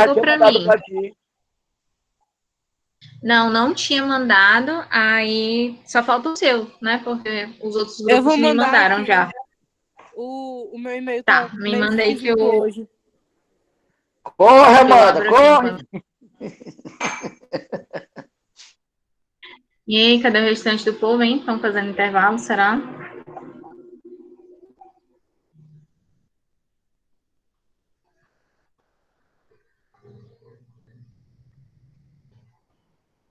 chegou tinha para mandado mim. para ti. Não, não tinha mandado, aí só falta o seu, né? Porque os outros Eu vou grupos me mandar mandaram aqui. já. O meu e-mail Tá, tá me meio mandei esquisito hoje. Corre, que eu Amanda, abro aqui corre! enquanto. E aí, cadê o restante do povo, hein? Estão fazendo intervalo, será?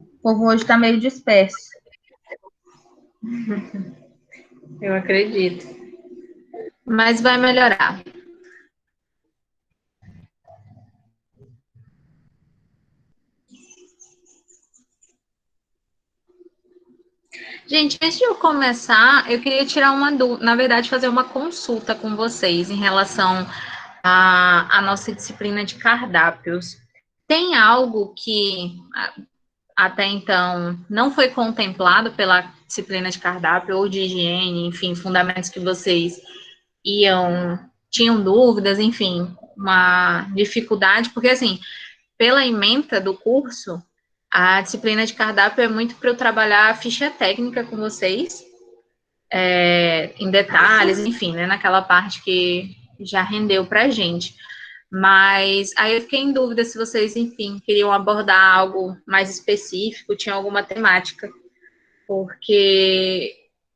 O povo hoje está meio disperso. Eu acredito. Mas vai melhorar. Gente, antes de eu começar, eu queria tirar uma dúvida, na verdade, fazer uma consulta com vocês em relação à nossa disciplina de cardápios. Tem algo que até então não foi contemplado pela disciplina de cardápio ou de higiene, enfim, fundamentos que vocês tinham dúvidas, enfim, uma dificuldade, porque assim, pela ementa do curso, a disciplina de cardápio é muito para eu trabalhar a ficha técnica com vocês, em detalhes, enfim, né, naquela parte que já rendeu para a gente. Mas aí eu fiquei em dúvida se vocês, enfim, queriam abordar algo mais específico, tinha alguma temática, porque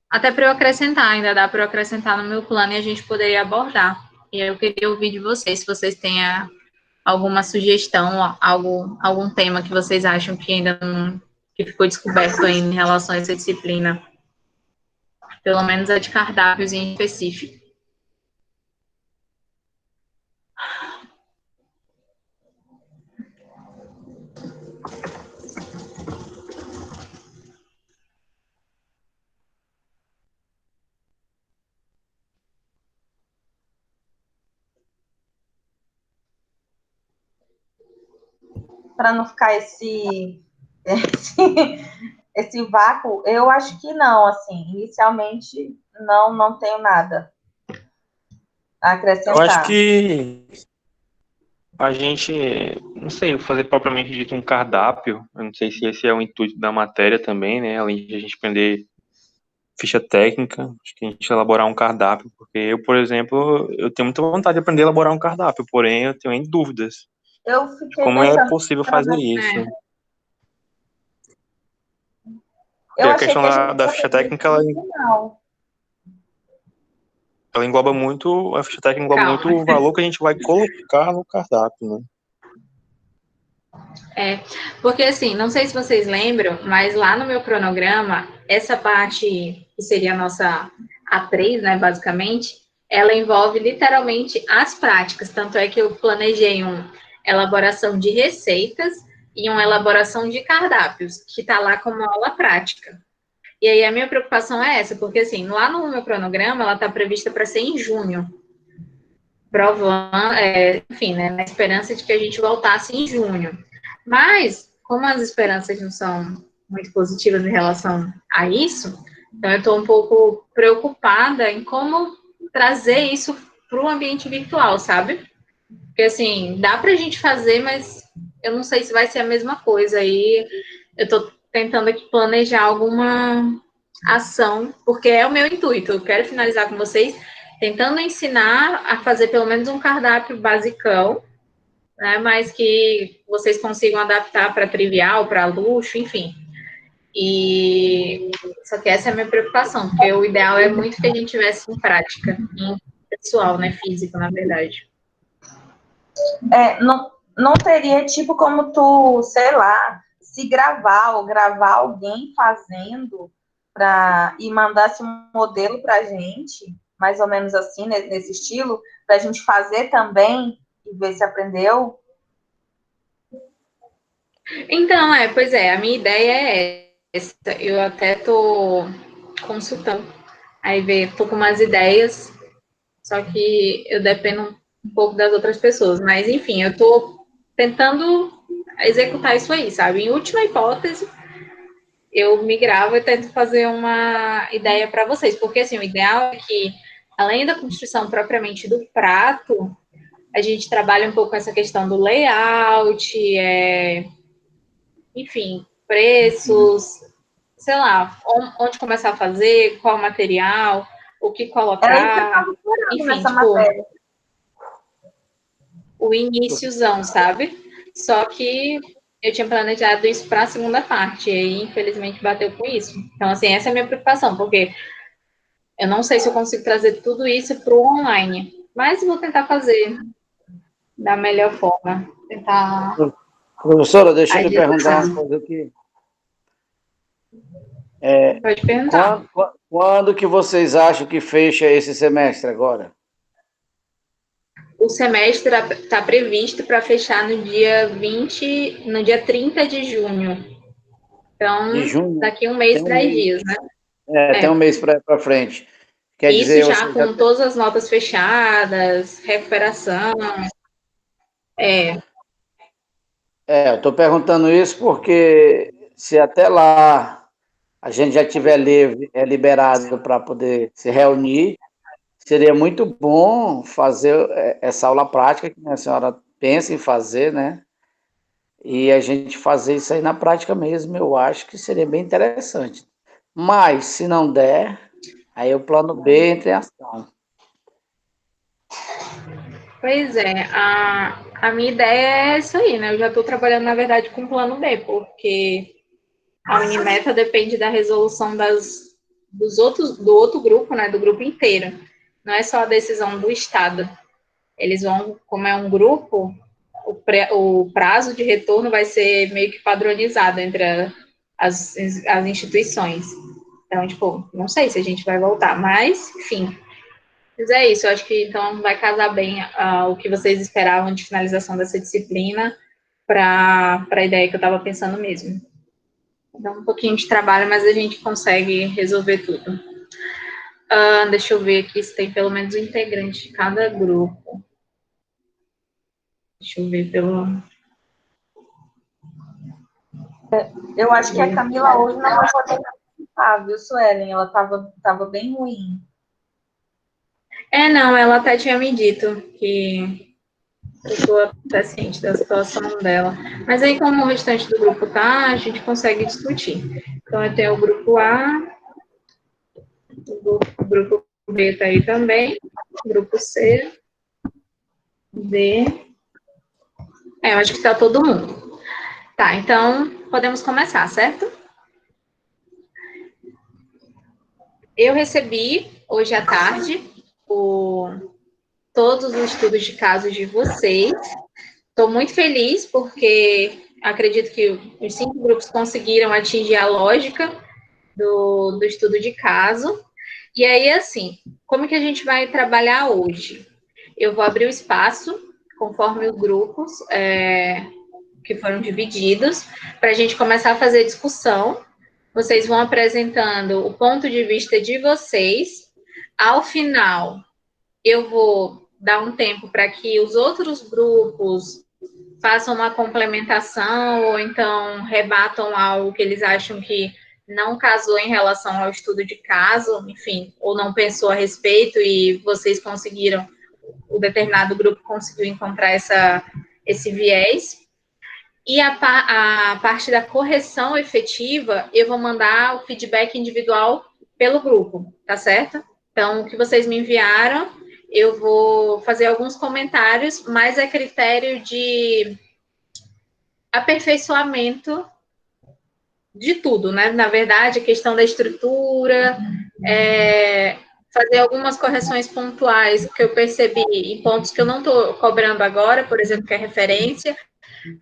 até para eu acrescentar, ainda dá para eu acrescentar no meu plano e a gente poderia abordar. E aí eu queria ouvir de vocês, se vocês têm alguma sugestão, algum tema que vocês acham que ainda não, que ficou descoberto ainda em relação a essa disciplina, pelo menos a de cardápios em específico. Para não ficar esse vácuo, eu acho que não, assim, inicialmente não tenho nada a acrescentar. Eu acho que a gente, não sei, fazer propriamente dito um cardápio, eu não sei se esse é o intuito da matéria também, né, além de a gente aprender ficha técnica, acho que a gente elaborar um cardápio, porque eu, por exemplo, eu tenho muita vontade de aprender a elaborar um cardápio, porém eu tenho ainda dúvidas Eu de fiquei como é pensando, possível fazer isso. Porque eu a achei questão que a gente da ficha técnica, ela engloba muito, a ficha técnica engloba muito o valor que a gente vai colocar no cardápio, né? Porque assim, não sei se vocês lembram, mas lá no meu cronograma, essa parte que seria a nossa A3, né, basicamente, ela envolve literalmente as práticas, tanto é que eu planejei uma elaboração de receitas e uma elaboração de cardápios, que está lá como aula prática. E aí a minha preocupação é essa, porque assim, lá no meu cronograma, ela está prevista para ser em junho, provando, enfim, né, na esperança de que a gente voltasse em junho. Mas, como as esperanças não são muito positivas em relação a isso, então eu estou um pouco preocupada em como trazer isso para o ambiente virtual, sabe? Porque, assim, dá para a gente fazer, mas eu não sei se vai ser a mesma coisa. Aí eu estou tentando aqui planejar alguma ação, porque é o meu intuito. Eu quero finalizar com vocês tentando ensinar a fazer pelo menos um cardápio basicão, né, mas que vocês consigam adaptar para trivial, para luxo, enfim. E só que essa é a minha preocupação, porque o ideal é muito que a gente tivesse em prática, em pessoal, né, físico, na verdade. Não teria tipo como tu, sei lá, se gravar ou gravar alguém fazendo e mandasse um modelo pra gente, mais ou menos assim, nesse estilo, pra gente fazer também e ver se aprendeu. Então, pois é, a minha ideia é essa. Eu até tô consultando, aí tô com umas ideias, só que eu dependo um pouco das outras pessoas. Mas, enfim, eu tô tentando executar isso aí, sabe? Em última hipótese, eu me gravo e tento fazer uma ideia para vocês, porque, assim, o ideal é que, além da construção propriamente do prato, A gente trabalha um pouco essa questão do layout, enfim, preços, sei lá, onde começar a fazer, qual material, o que Era isso que eu colocar, estava esperando enfim, nessa tipo, matéria. o iníciozão, sabe? Só que eu tinha planejado isso para a segunda parte, e aí, infelizmente, bateu com isso. Então, assim, essa é a minha preocupação, porque eu não sei se eu consigo trazer tudo isso para o online, mas vou tentar fazer da melhor forma, tentar Professora, deixa eu lhe agilizar. perguntar uma coisa aqui. Pode perguntar. Quando que vocês acham que fecha esse semestre agora? O semestre está previsto para fechar no dia 20, no dia 30 de junho. Então, De junho? daqui um mês, Tem um 10 mês. dias, né? Tem um mês para frente. Quer Isso dizer, já você já com todas as notas fechadas, recuperação. eu estou perguntando isso porque se até lá a gente já tiver liberado para poder se reunir, seria muito bom fazer essa aula prática que a senhora pensa em fazer, né? E a gente fazer isso aí na prática mesmo, eu acho que seria bem interessante. Mas, se não der, aí o plano B entra em ação. Pois é, a minha ideia é isso aí, né? Eu já estou trabalhando, na verdade, com o plano B, porque a minha meta depende da resolução do outro grupo, né? Do grupo inteiro. Não é só a decisão do Estado. Eles vão, como é um grupo, o prazo de retorno vai ser meio que padronizado entre as instituições. Então, tipo, não sei se a gente vai voltar, mas, enfim. Mas é isso, eu acho que então vai casar bem o que vocês esperavam de finalização dessa disciplina para a ideia que eu estava pensando mesmo. Dá um pouquinho de trabalho, mas a gente consegue resolver tudo. Deixa eu ver aqui se tem pelo menos um integrante de cada grupo. Deixa eu ver pelo. Eu acho que a Camila hoje não vai poder participar, viu, Suelen? Ela estava bem ruim. Não, ela até tinha me dito que ficou até ciente da situação dela. Mas aí, como o restante do grupo tá, a gente consegue discutir. Então, eu tenho o grupo A, o grupo B tá aí também, grupo C, D. Eu acho que tá todo mundo. Tá, então, podemos começar, certo? Eu recebi, hoje à tarde, todos os estudos de casos de vocês. Estou muito feliz porque acredito que os 5 grupos conseguiram atingir a lógica do estudo de caso. E aí, assim, como que a gente vai trabalhar hoje? Eu vou abrir o espaço, conforme os grupos que foram divididos, para a gente começar a fazer discussão. Vocês vão apresentando o ponto de vista de vocês. Ao final, eu vou dar um tempo para que os outros grupos façam uma complementação ou então rebatam algo que eles acham que não casou em relação ao estudo de caso, enfim, ou não pensou a respeito e vocês conseguiram, o determinado grupo conseguiu encontrar esse viés. E a parte da correção efetiva, eu vou mandar o feedback individual pelo grupo, tá certo? Então, o que vocês me enviaram, eu vou fazer alguns comentários, mas é critério de aperfeiçoamento de tudo, né? Na verdade, a questão da estrutura, fazer algumas correções pontuais que eu percebi em pontos que eu não estou cobrando agora, por exemplo, que é referência,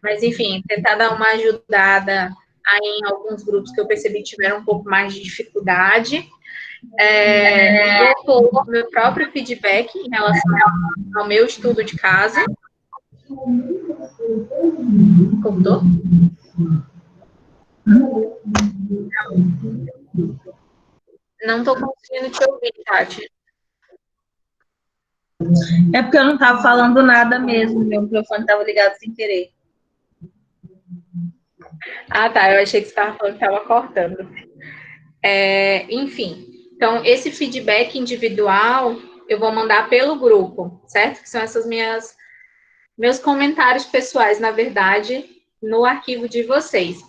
mas, enfim, tentar dar uma ajudada aí em alguns grupos que eu percebi que tiveram um pouco mais de dificuldade. Vou pôr o meu próprio feedback em relação ao meu estudo de caso. Cortou? Não estou conseguindo te ouvir, Tati. É porque eu não estava falando nada mesmo, meu microfone estava ligado sem querer. Ah, tá, eu achei que você estava falando que estava cortando. Enfim, então, esse feedback individual eu vou mandar pelo grupo, certo? Que são essas minhas meus comentários pessoais, na verdade, no arquivo de vocês.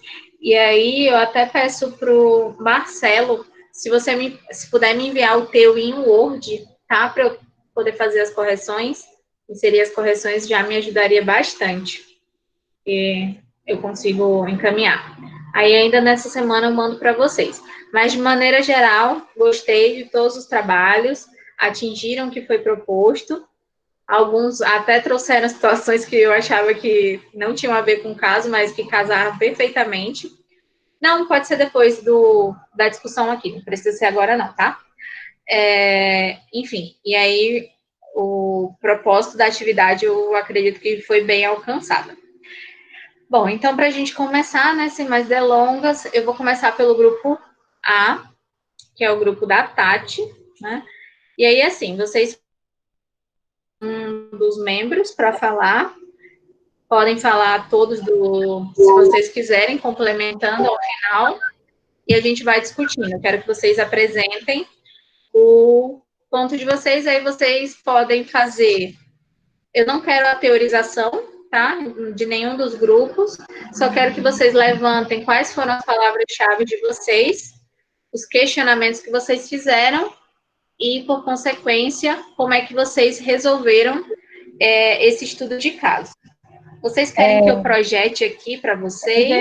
E aí eu até peço para o Marcelo, se puder me enviar o teu em Word, tá? Para eu poder fazer as correções, inserir as correções já me ajudaria bastante. E eu consigo encaminhar. Aí ainda nessa semana eu mando para vocês. Mas de maneira geral, gostei de todos os trabalhos, atingiram o que foi proposto. Alguns até trouxeram situações que eu achava que não tinham a ver com o caso, mas que casaram perfeitamente. Não, pode ser depois da discussão aqui, não precisa ser agora não, tá? Enfim, e aí o propósito da atividade eu acredito que foi bem alcançado. Bom, então para a gente começar, né, sem mais delongas, eu vou começar pelo grupo A, que é o grupo da Tati, né? E aí, assim, vocês dos membros para falar. Podem falar todos se vocês quiserem, complementando ao final, e a gente vai discutindo. Eu quero que vocês apresentem o ponto de vocês, aí vocês podem fazer. Eu não quero a teorização, tá? De nenhum dos grupos, só quero que vocês levantem quais foram as palavras-chave de vocês, os questionamentos que vocês fizeram, e, por consequência, como é que vocês resolveram esse estudo de caso. Vocês querem que eu projete aqui para vocês? Eu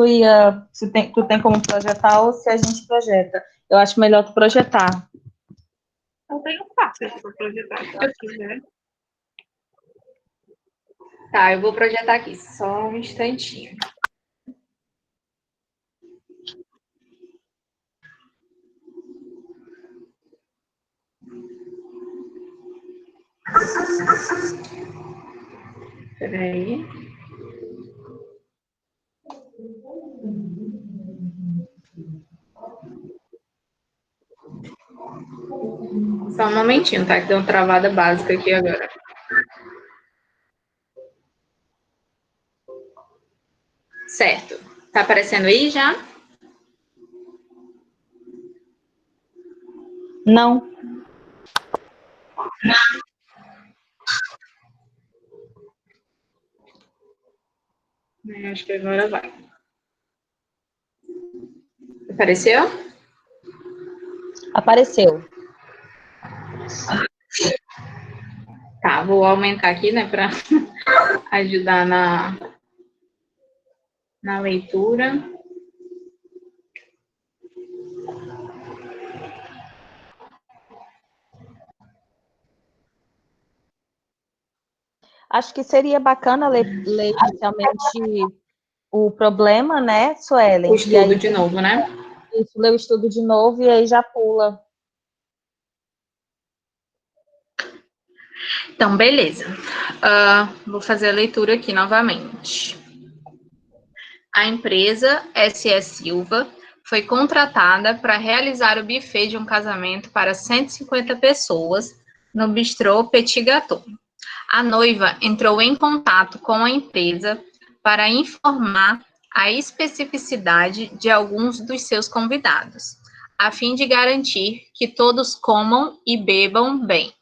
ia dizer, tu tem como projetar ou se a gente projeta. Eu acho melhor tu projetar. Eu tenho fácil para projetar, se eu quiser. Tá, eu vou projetar aqui, só um instantinho. Peraí. Só um momentinho, tá? Que deu uma travada básica aqui agora. Certo. Tá aparecendo aí já? Não. Acho que agora vai. Apareceu? Apareceu. Tá, vou aumentar aqui, né, para ajudar na leitura. Acho que seria bacana ler inicialmente o problema, né, Suelen? O estudo de novo, né? Isso, ler o estudo de novo e aí já pula. Então, beleza. Vou fazer a leitura aqui novamente. A empresa SS Silva foi contratada para realizar o buffet de um casamento para 150 pessoas no bistrô Petit Gâteau. A noiva entrou em contato com a empresa para informar a especificidade de alguns dos seus convidados, a fim de garantir que todos comam e bebam bem.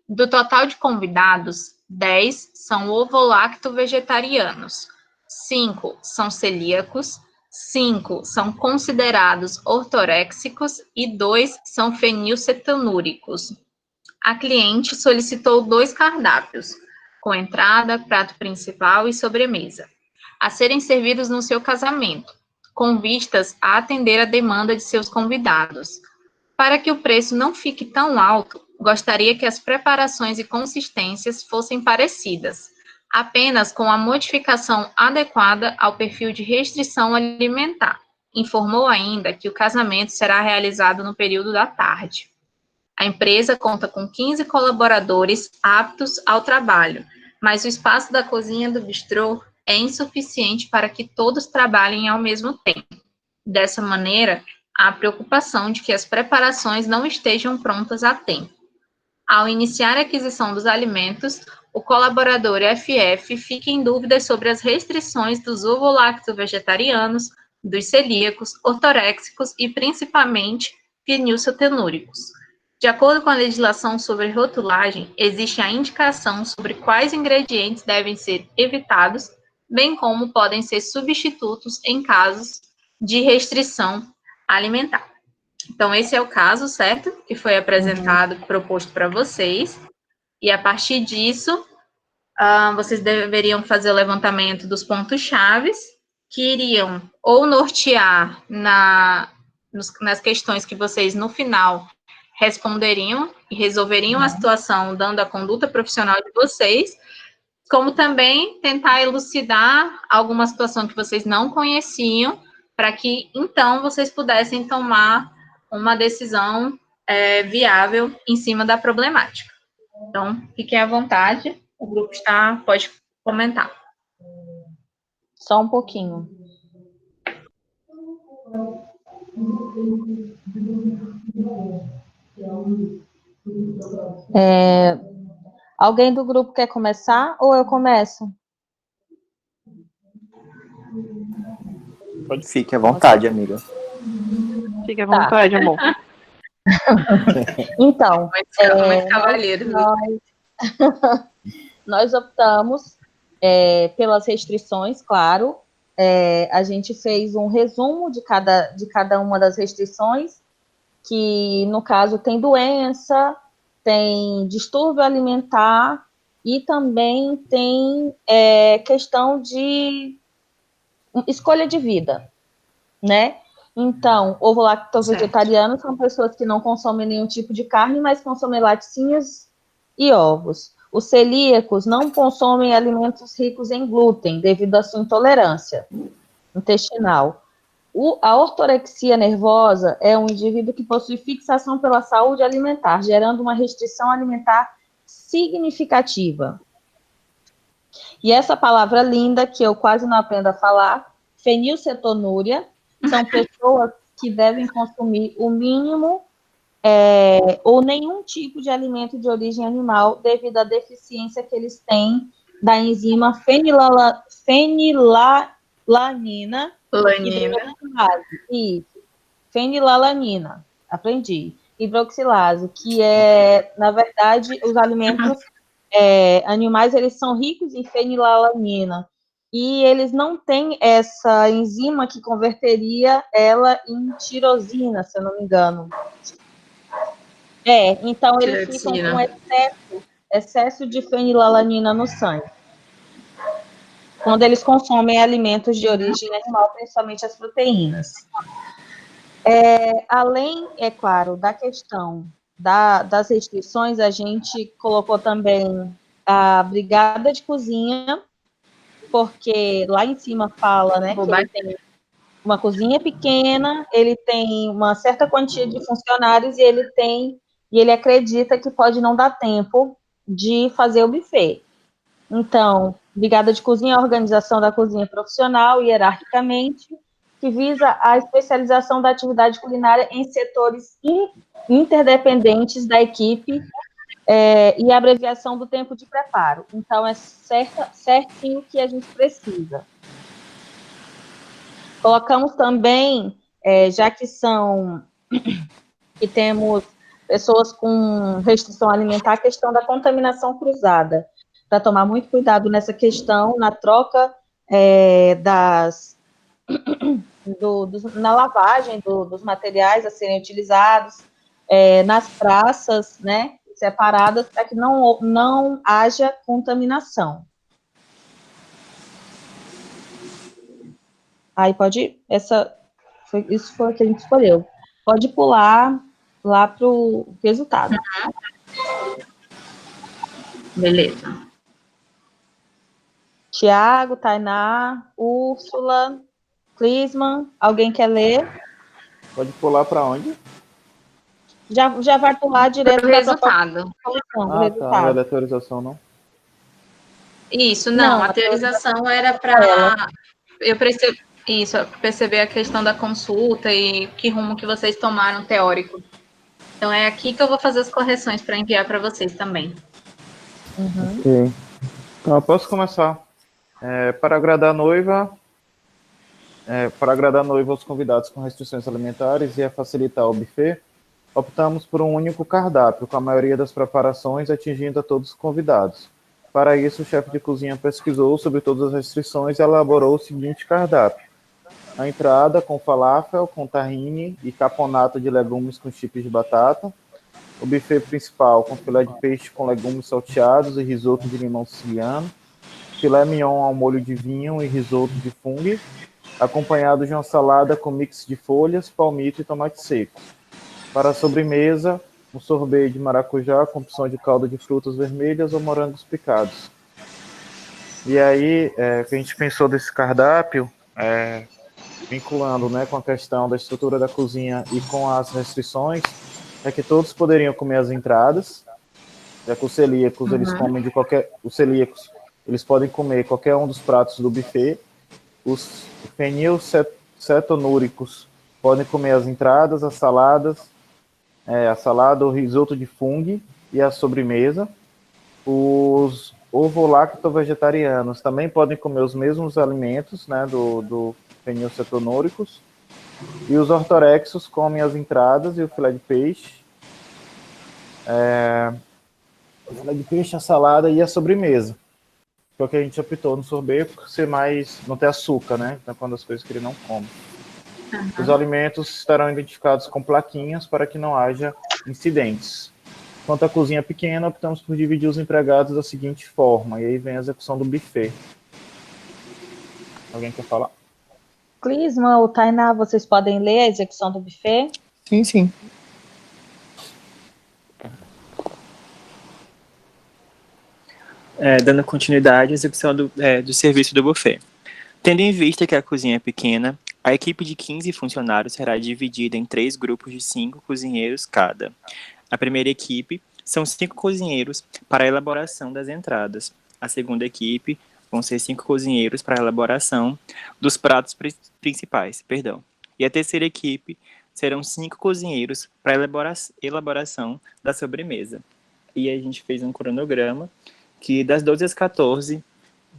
Do total de convidados, 10 são ovo-lacto-vegetarianos, 5 são celíacos, 5 são considerados ortoréxicos e 2 são fenilcetonúricos. A cliente solicitou 2 cardápios, com entrada, prato principal e sobremesa, a serem servidos no seu casamento, com vistas a atender a demanda de seus convidados. Para que o preço não fique tão alto, gostaria que as preparações e consistências fossem parecidas, apenas com a modificação adequada ao perfil de restrição alimentar. Informou ainda que o casamento será realizado no período da tarde. A empresa conta com 15 colaboradores aptos ao trabalho, mas o espaço da cozinha do bistrô é insuficiente para que todos trabalhem ao mesmo tempo. Dessa maneira, há a preocupação de que as preparações não estejam prontas a tempo. Ao iniciar a aquisição dos alimentos, o colaborador FF fica em dúvidas sobre as restrições dos ovo-lacto-vegetarianos, dos celíacos, ortoréxicos e, principalmente, fenilcetonúricos. De acordo com a legislação sobre rotulagem, existe a indicação sobre quais ingredientes devem ser evitados, bem como podem ser substitutos em casos de restrição alimentar. Então, esse é o caso, certo? Que foi apresentado, proposto para vocês. E a partir disso, vocês deveriam fazer o levantamento dos pontos chaves que iriam ou nortear nas questões que vocês, no final, responderiam e resolveriam a situação, dando a conduta profissional de vocês, como também tentar elucidar alguma situação que vocês não conheciam, para que, então, vocês pudessem tomar uma decisão viável em cima da problemática. Então, fiquem à vontade, o grupo pode comentar. Só um pouquinho. Alguém do grupo quer começar ou eu começo? Fique à vontade, amiga. Fique à vontade, amor. Então, Muito cavalheiro. Nós optamos pelas restrições, claro. A gente fez um resumo de cada uma das restrições, que, no caso, tem doença, tem distúrbio alimentar e também tem questão de escolha de vida, né? Então, ovo-lacto-vegetariano são pessoas que não consomem nenhum tipo de carne, mas consomem laticínios e ovos. Os celíacos não consomem alimentos ricos em glúten, devido à sua intolerância intestinal. A ortorexia nervosa é um indivíduo que possui fixação pela saúde alimentar, gerando uma restrição alimentar significativa. E essa palavra linda, que eu quase não aprendo a falar, fenilcetonúria, são pessoas que devem consumir o mínimo ou nenhum tipo de alimento de origem animal, devido à deficiência que eles têm da enzima fenilalanina. E fenilalanina, aprendi. Hidroxilase, que na verdade, os alimentos animais, eles são ricos em fenilalanina, e eles não têm essa enzima que converteria ela em tirosina, se eu não me engano. Então eles ficam com excesso de fenilalanina no sangue, quando eles consomem alimentos de origem animal, principalmente as proteínas. Além, é claro, da questão das restrições, a gente colocou também a brigada de cozinha, porque lá em cima fala, né, que ele tem uma cozinha pequena, ele tem uma certa quantia de funcionários e ele acredita que pode não dar tempo de fazer o buffet. Então, brigada de cozinha é a organização da cozinha profissional, hierarquicamente, que visa a especialização da atividade culinária em setores interdependentes da equipe e a abreviação do tempo de preparo. Então, é certinho o que a gente precisa. Colocamos também, já que temos pessoas com restrição alimentar, a questão da contaminação cruzada, para tomar muito cuidado nessa questão, na troca na lavagem dos materiais a serem utilizados, nas praças, né, separadas, para que não haja contaminação. Aí pode, isso foi o que a gente escolheu. Pode pular lá para o resultado. Beleza. Tiago, Tainá, Úrsula, Clisman, alguém quer ler? Pode pular para onde? Já vai pular direto para o resultado. Não é da teorização, não? Isso, não, a teorização era para eu perceber a questão da consulta e que rumo que vocês tomaram teórico. Então, é aqui que eu vou fazer as correções para enviar para vocês também. Uhum. Ok. Então, eu posso começar. Para agradar a noiva, os convidados com restrições alimentares e a facilitar o buffet, optamos por um único cardápio, com a maioria das preparações atingindo a todos os convidados. Para isso, o chefe de cozinha pesquisou sobre todas as restrições e elaborou o seguinte cardápio: a entrada com falafel, com tahine e caponata de legumes com chips de batata. O buffet principal com filé de peixe com legumes salteados e risoto de limão siciliano. Filé mignon ao molho de vinho e risoto de fungo, acompanhado de uma salada com mix de folhas, palmito e tomate seco. Para a sobremesa, um sorbet de maracujá com opção de calda de frutas vermelhas ou morangos picados. E aí, o que a gente pensou desse cardápio, vinculando, né, com a questão da estrutura da cozinha e com as restrições, é que todos poderiam comer as entradas, já que os celíacos, eles comem de qualquer... Os celíacos, eles podem comer qualquer um dos pratos do buffet. Os fenilcetonúricos podem comer as entradas, as saladas, a salada, o risoto de fungo e a sobremesa. Os ovo-lacto-vegetarianos também podem comer os mesmos alimentos, né, do fenilcetonúricos. E os ortorexos comem as entradas e o filé de peixe. O filé de peixe, a salada e a sobremesa. Foi o que a gente optou no sorvete por ser mais... não ter açúcar, né? Então, quando as coisas que ele não come. Os alimentos estarão identificados com plaquinhas para que não haja incidentes. Quanto à cozinha pequena, optamos por dividir os empregados da seguinte forma. E aí vem a execução do buffet. Alguém quer falar? Clisma ou Tainá, vocês podem ler a execução do buffet? Sim, sim. Dando continuidade à execução do serviço do buffet. Tendo em vista que a cozinha é pequena, a equipe de 15 funcionários será dividida em 3 grupos de 5 cozinheiros cada. A primeira equipe são 5 cozinheiros para a elaboração das entradas. A segunda equipe vão ser 5 cozinheiros para a elaboração dos pratos principais. E a terceira equipe serão 5 cozinheiros para a elaboração da sobremesa. E a gente fez um cronograma que das 12 às 14,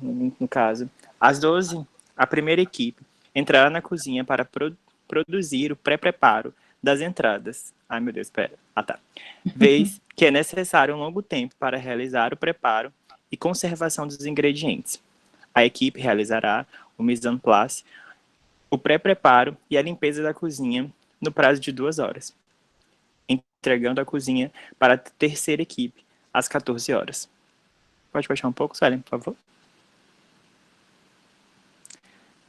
no caso, às 12, a primeira equipe entrará na cozinha para produzir o pré-preparo das entradas. Ai, meu Deus, espera. Vez que é necessário um longo tempo para realizar o preparo e conservação dos ingredientes. A equipe realizará o mise en place, o pré-preparo e a limpeza da cozinha no prazo de 2 horas, entregando a cozinha para a terceira equipe às 14 horas. Pode baixar um pouco, Suelen, por favor?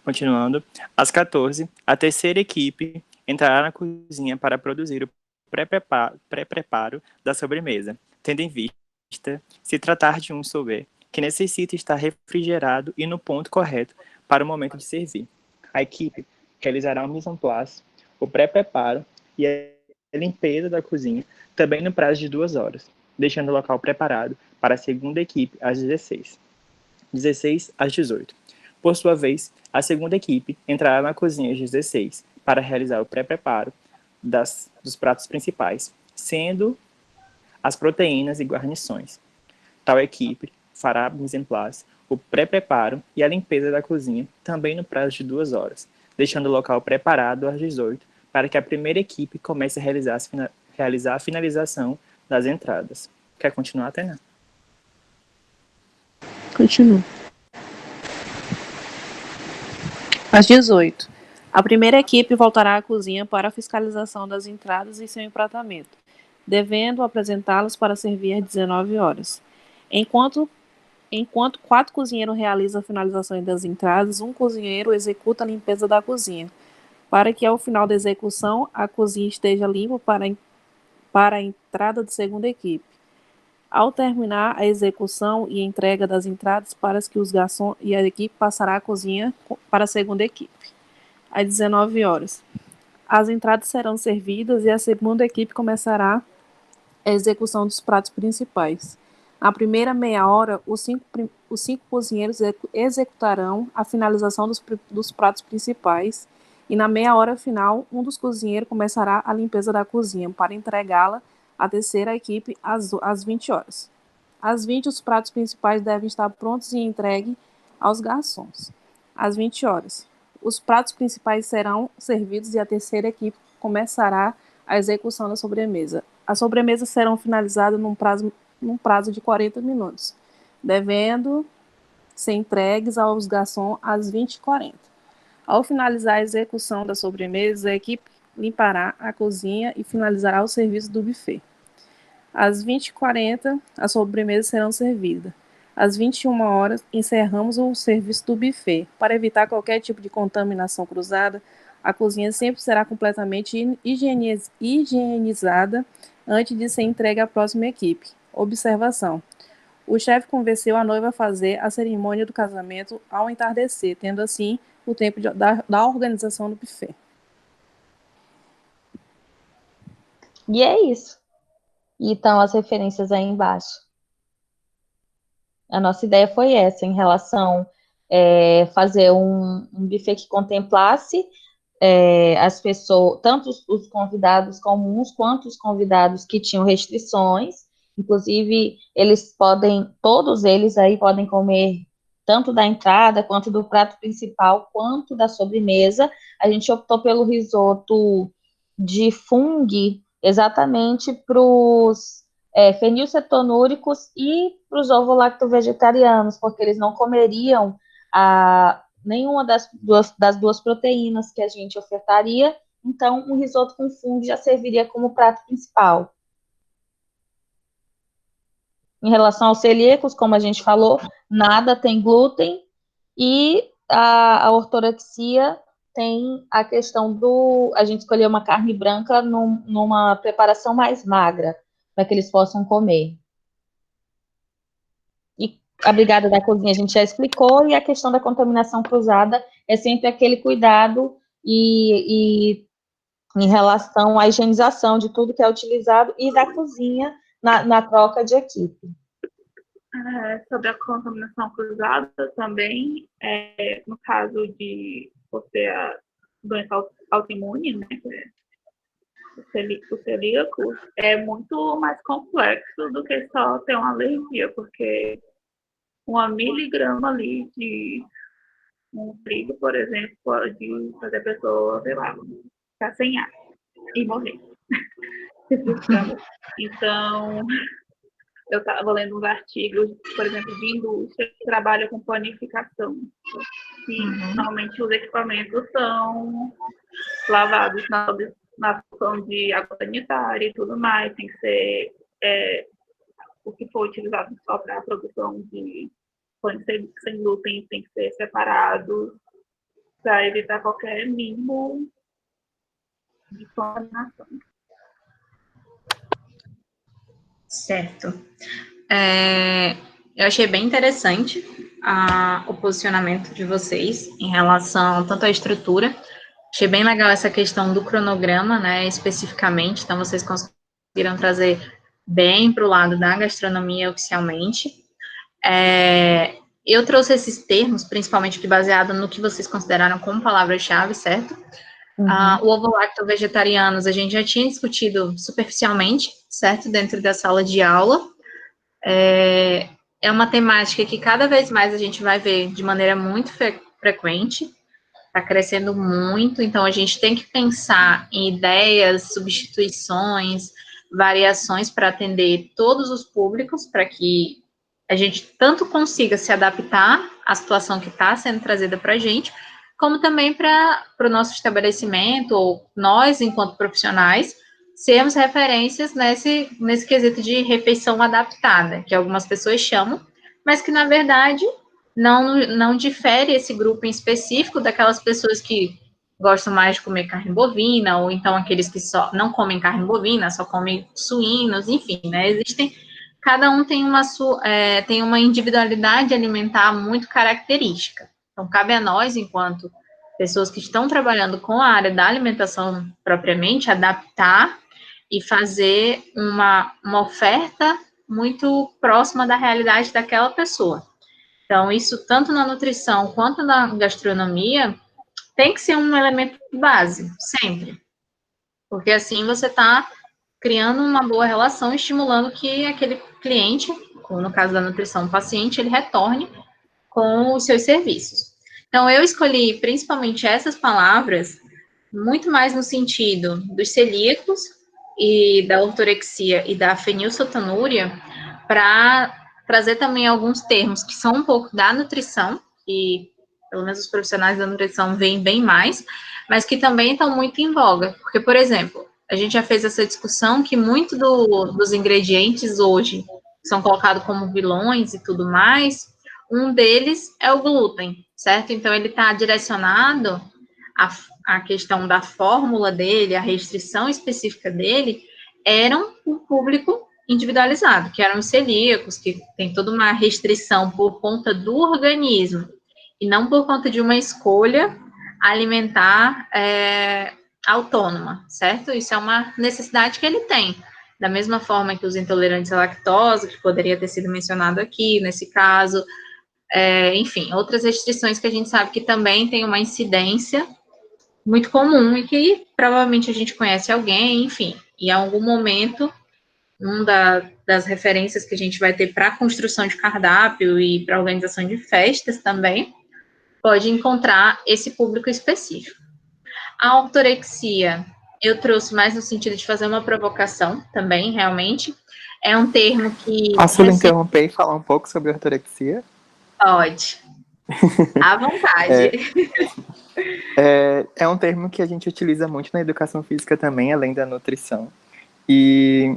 Continuando, às 14, a terceira equipe entrará na cozinha para produzir o pré-preparo da sobremesa, tendo em vista se tratar de um sorbet que necessita estar refrigerado e no ponto correto para o momento de servir. A equipe realizará o mise en place, o pré-preparo e a limpeza da cozinha, também no prazo de 2 horas, deixando o local preparado para a segunda equipe às 16 às 18. Por sua vez, a segunda equipe entrará na cozinha às 16 para realizar o pré-preparo dos pratos principais, sendo as proteínas e guarnições. Tal equipe fará mise en place, o pré-preparo e a limpeza da cozinha, também no prazo de 2 horas, deixando o local preparado às 18 para que a primeira equipe comece a realizar a finalização das entradas. Quer continuar, Tainá? Continua. Às 18, a primeira equipe voltará à cozinha para a fiscalização das entradas e seu empratamento, devendo apresentá-las para servir às 19 horas. Enquanto 4 cozinheiros realizam a finalização das entradas, um cozinheiro executa a limpeza da cozinha, para que ao final da execução a cozinha esteja limpa para a entrada da segunda equipe. Ao terminar a execução e entrega das entradas, para que os garçons e a equipe passará a cozinha para a segunda equipe. Às 19 horas, as entradas serão servidas e a segunda equipe começará a execução dos pratos principais. Na primeira meia hora, os cinco cozinheiros executarão a finalização dos pratos principais e na meia hora final, um dos cozinheiros começará a limpeza da cozinha para entregá-la à terceira equipe às 20 horas. Às 20, os pratos principais devem estar prontos e entregues aos garçons. Às 20 horas, os pratos principais serão servidos e a terceira equipe começará a execução da sobremesa. As sobremesas serão finalizadas num prazo de 40 minutos, devendo ser entregues aos garçons às 20h40. Ao finalizar a execução da sobremesa, a equipe limpará a cozinha e finalizará o serviço do buffet. Às 20h40, as sobremesas serão servidas. Às 21h, encerramos o serviço do buffet. Para evitar qualquer tipo de contaminação cruzada, a cozinha sempre será completamente higienizada antes de ser entregue à próxima equipe. Observação: o chefe convenceu a noiva a fazer a cerimônia do casamento ao entardecer, tendo assim o tempo da organização do buffet. E é isso. E estão as referências aí embaixo. A nossa ideia foi essa, em relação a fazer um buffet que contemplasse as pessoas, tanto os convidados comuns quanto os convidados que tinham restrições. Inclusive, todos eles aí podem comer tanto da entrada, quanto do prato principal, quanto da sobremesa. A gente optou pelo risoto de fungo, exatamente para os fenilcetonúricos e para os ovo-lacto-vegetarianos, porque eles não comeriam nenhuma das duas proteínas que a gente ofertaria. Então, um risoto com fungo já serviria como prato principal. Em relação aos celíacos, como a gente falou, nada tem glúten, e a ortorexia tem a questão a gente escolheu uma carne branca numa preparação mais magra, para que eles possam comer. E a brigada da cozinha a gente já explicou, e a questão da contaminação cruzada é sempre aquele cuidado e em relação à higienização de tudo que é utilizado e da cozinha na troca de equipe. Sobre a contaminação cruzada também, no caso de você a doença autoimune, né, o celíaco, é muito mais complexo do que só ter uma alergia, porque 1 miligrama ali de um trigo, por exemplo, pode fazer a pessoa, sei lá, ficar sem ar e morrer. Então, eu estava lendo uns artigos, por exemplo, de indústria que trabalha com panificação. E normalmente os equipamentos são lavados na função de água sanitária e tudo mais. Tem que ser o que for utilizado só para a produção de pães sem glúten tem que ser separado para evitar qualquer mínimo de contaminação. Certo. Eu achei bem interessante o posicionamento de vocês em relação tanto à estrutura. Achei bem legal essa questão do cronograma, né, especificamente. Então, vocês conseguiram trazer bem para o lado da gastronomia oficialmente. Eu trouxe esses termos, principalmente baseado no que vocês consideraram como palavras-chave, certo? O ovo-lacto-vegetarianos a gente já tinha discutido superficialmente, certo? Dentro da sala de aula. É uma temática que cada vez mais a gente vai ver de maneira muito frequente, está crescendo muito, então a gente tem que pensar em ideias, substituições, variações para atender todos os públicos, para que a gente tanto consiga se adaptar à situação que está sendo trazida para a gente, como também para o nosso estabelecimento, ou nós, enquanto profissionais, sermos referências nesse quesito de refeição adaptada, que algumas pessoas chamam, mas que, na verdade, não difere esse grupo em específico daquelas pessoas que gostam mais de comer carne bovina, ou então aqueles que só não comem carne bovina, só comem suínos, enfim, né? Cada um tem uma individualidade alimentar muito característica. Então, cabe a nós, enquanto pessoas que estão trabalhando com a área da alimentação propriamente, adaptar e fazer uma oferta muito próxima da realidade daquela pessoa. Então, isso tanto na nutrição quanto na gastronomia tem que ser um elemento base, sempre. Porque assim você está criando uma boa relação, estimulando que aquele cliente, no caso da nutrição, o paciente, ele retorne com os seus serviços. Então, eu escolhi principalmente essas palavras, muito mais no sentido dos celíacos, e da ortorexia e da fenilcetonúria para trazer também alguns termos que são um pouco da nutrição, e pelo menos os profissionais da nutrição veem bem mais, mas que também estão muito em voga. Porque, por exemplo, a gente já fez essa discussão que muito dos ingredientes hoje são colocados como vilões e tudo mais, um deles é o glúten, certo? Então, ele está direcionado a questão da fórmula dele, a restrição específica dele, eram o público individualizado, que eram os celíacos, que tem toda uma restrição por conta do organismo, e não por conta de uma escolha alimentar autônoma, certo? Isso é uma necessidade que ele tem. Da mesma forma que os intolerantes à lactose, que poderia ter sido mencionado aqui, nesse caso, enfim, outras restrições que a gente sabe que também tem uma incidência muito comum e que provavelmente a gente conhece alguém, enfim, e em algum momento, das referências que a gente vai ter para a construção de cardápio e para a organização de festas também, pode encontrar esse público específico. A ortorexia, eu trouxe mais no sentido de fazer uma provocação também, realmente. É um termo que... Posso lhe interromper e falar um pouco sobre ortorexia? Pode. À vontade. É um termo que a gente utiliza muito na educação física também, além da nutrição. E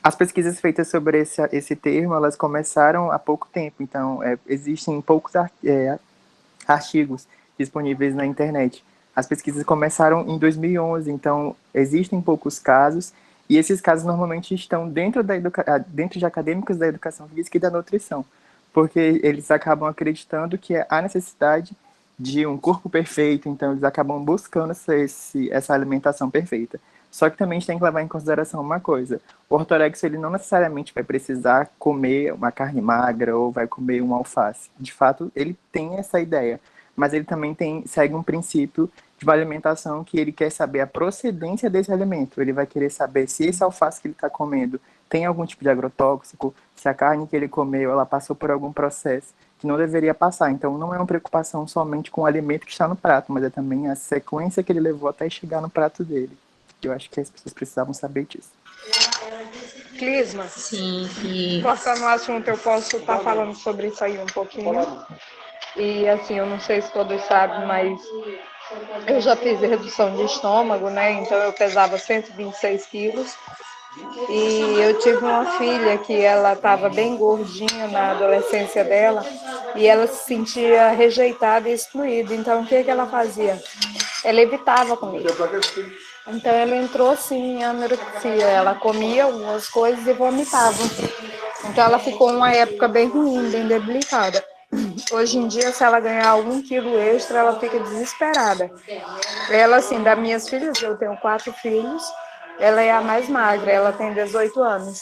as pesquisas feitas sobre esse termo, elas começaram há pouco tempo. Então, existem poucos artigos disponíveis na internet. As pesquisas começaram em 2011, então existem poucos casos, e esses casos normalmente estão dentro de acadêmicos da educação física e da nutrição, porque eles acabam acreditando que há necessidade de um corpo perfeito, então eles acabam buscando essa alimentação perfeita. Só que também a gente tem que levar em consideração uma coisa: o ortorexo, ele não necessariamente vai precisar comer uma carne magra ou vai comer um alface. De fato, ele tem essa ideia, mas ele também segue um princípio de uma alimentação que ele quer saber a procedência desse alimento. Ele vai querer saber se esse alface que ele está comendo tem algum tipo de agrotóxico, se a carne que ele comeu, ela passou por algum processo que não deveria passar. Então, não é uma preocupação somente com o alimento que está no prato, mas é também a sequência que ele levou até chegar no prato dele. Eu acho que as pessoas precisavam saber disso. Clisma, sim. cortando o assunto, eu posso estar falando sobre isso aí um pouquinho. E assim, eu não sei se todos sabem, mas eu já fiz redução de estômago, né? Então eu pesava 126 quilos. E eu tive uma filha que ela estava bem gordinha na adolescência dela e ela se sentia rejeitada e excluída. Então o que ela fazia? Ela evitava comer. Então ela entrou sim em anorexia. Ela comia algumas coisas e vomitava. Então ela ficou uma época bem ruim, bem debilitada. Hoje em dia, se ela ganhar algum quilo extra, ela fica desesperada. Ela, assim, das minhas filhas, eu tenho 4 filhos, ela é a mais magra, ela tem 18 anos.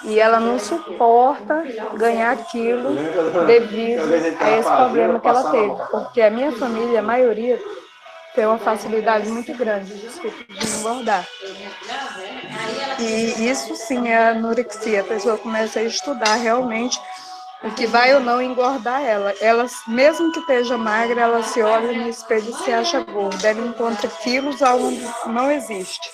E ela não suporta ganhar quilo devido a esse problema que ela teve. Porque a minha família, a maioria, tem uma facilidade muito grande, desculpa, de engordar. E isso sim é anorexia. A pessoa começa a estudar realmente o que vai ou não engordar ela. Ela, mesmo que esteja magra, ela se olha no espelho e se acha gorda. Ela encontra quilos onde não existe.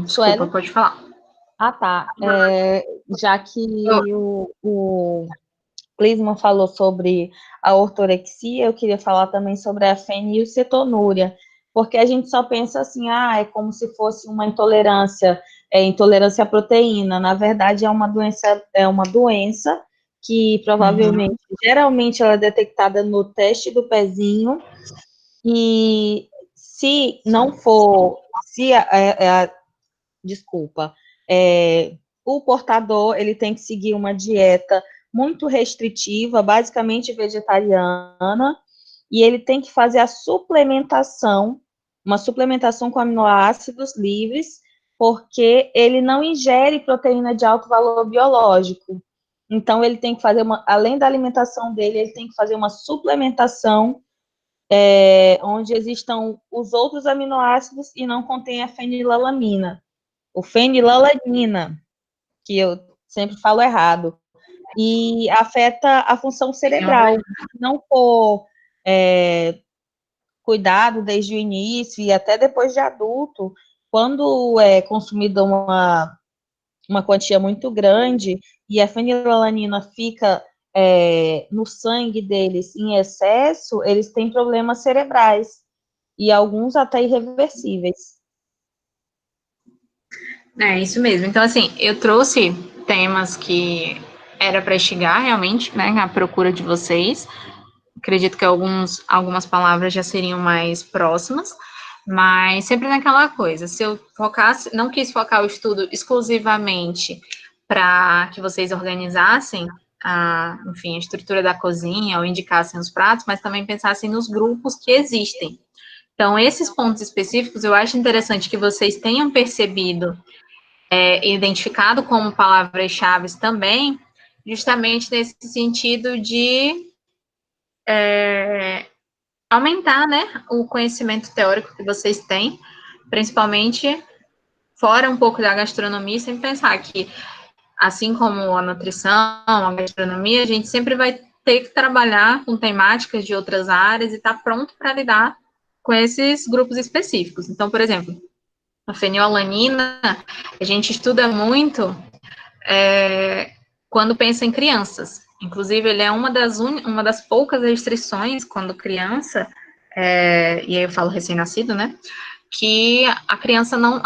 Desculpa, pode falar. Ah, tá. Já que o Clisman falou sobre a ortorexia, eu queria falar também sobre a fenilcetonúria, porque a gente só pensa assim, é como se fosse uma intolerância à proteína. Na verdade, é uma doença que provavelmente, geralmente, ela é detectada no teste do pezinho, e se não for, o portador, ele tem que seguir uma dieta muito restritiva, basicamente vegetariana, e ele tem que fazer uma suplementação com aminoácidos livres, porque ele não ingere proteína de alto valor biológico. Então, ele tem que fazer além da alimentação dele, ele tem que fazer uma suplementação onde existam os outros aminoácidos e não contém a fenilalanina. O fenilalanina, que eu sempre falo errado, e afeta a função cerebral. Se não for cuidado desde o início e até depois de adulto, quando é consumida uma quantia muito grande e a fenilalanina fica no sangue deles em excesso, eles têm problemas cerebrais e alguns até irreversíveis. É isso mesmo. Então, assim, eu trouxe temas que era para instigar realmente, né, a procura de vocês. Acredito que algumas palavras já seriam mais próximas, mas sempre naquela coisa. Se eu focasse, não quis focar o estudo exclusivamente para que vocês organizassem enfim, a estrutura da cozinha ou indicassem os pratos, mas também pensassem nos grupos que existem. Então, esses pontos específicos, eu acho interessante que vocês tenham percebido identificado como palavras-chave também, justamente nesse sentido de aumentar, né, o conhecimento teórico que vocês têm, principalmente fora um pouco da gastronomia, sem pensar que, assim como a nutrição, a gastronomia, a gente sempre vai ter que trabalhar com temáticas de outras áreas e estar pronto para lidar com esses grupos específicos. Então, por exemplo, a fenilalanina, a gente estuda muito quando pensa em crianças. Inclusive, ele é uma das poucas restrições quando criança, e aí eu falo recém-nascido, né? Que a criança não.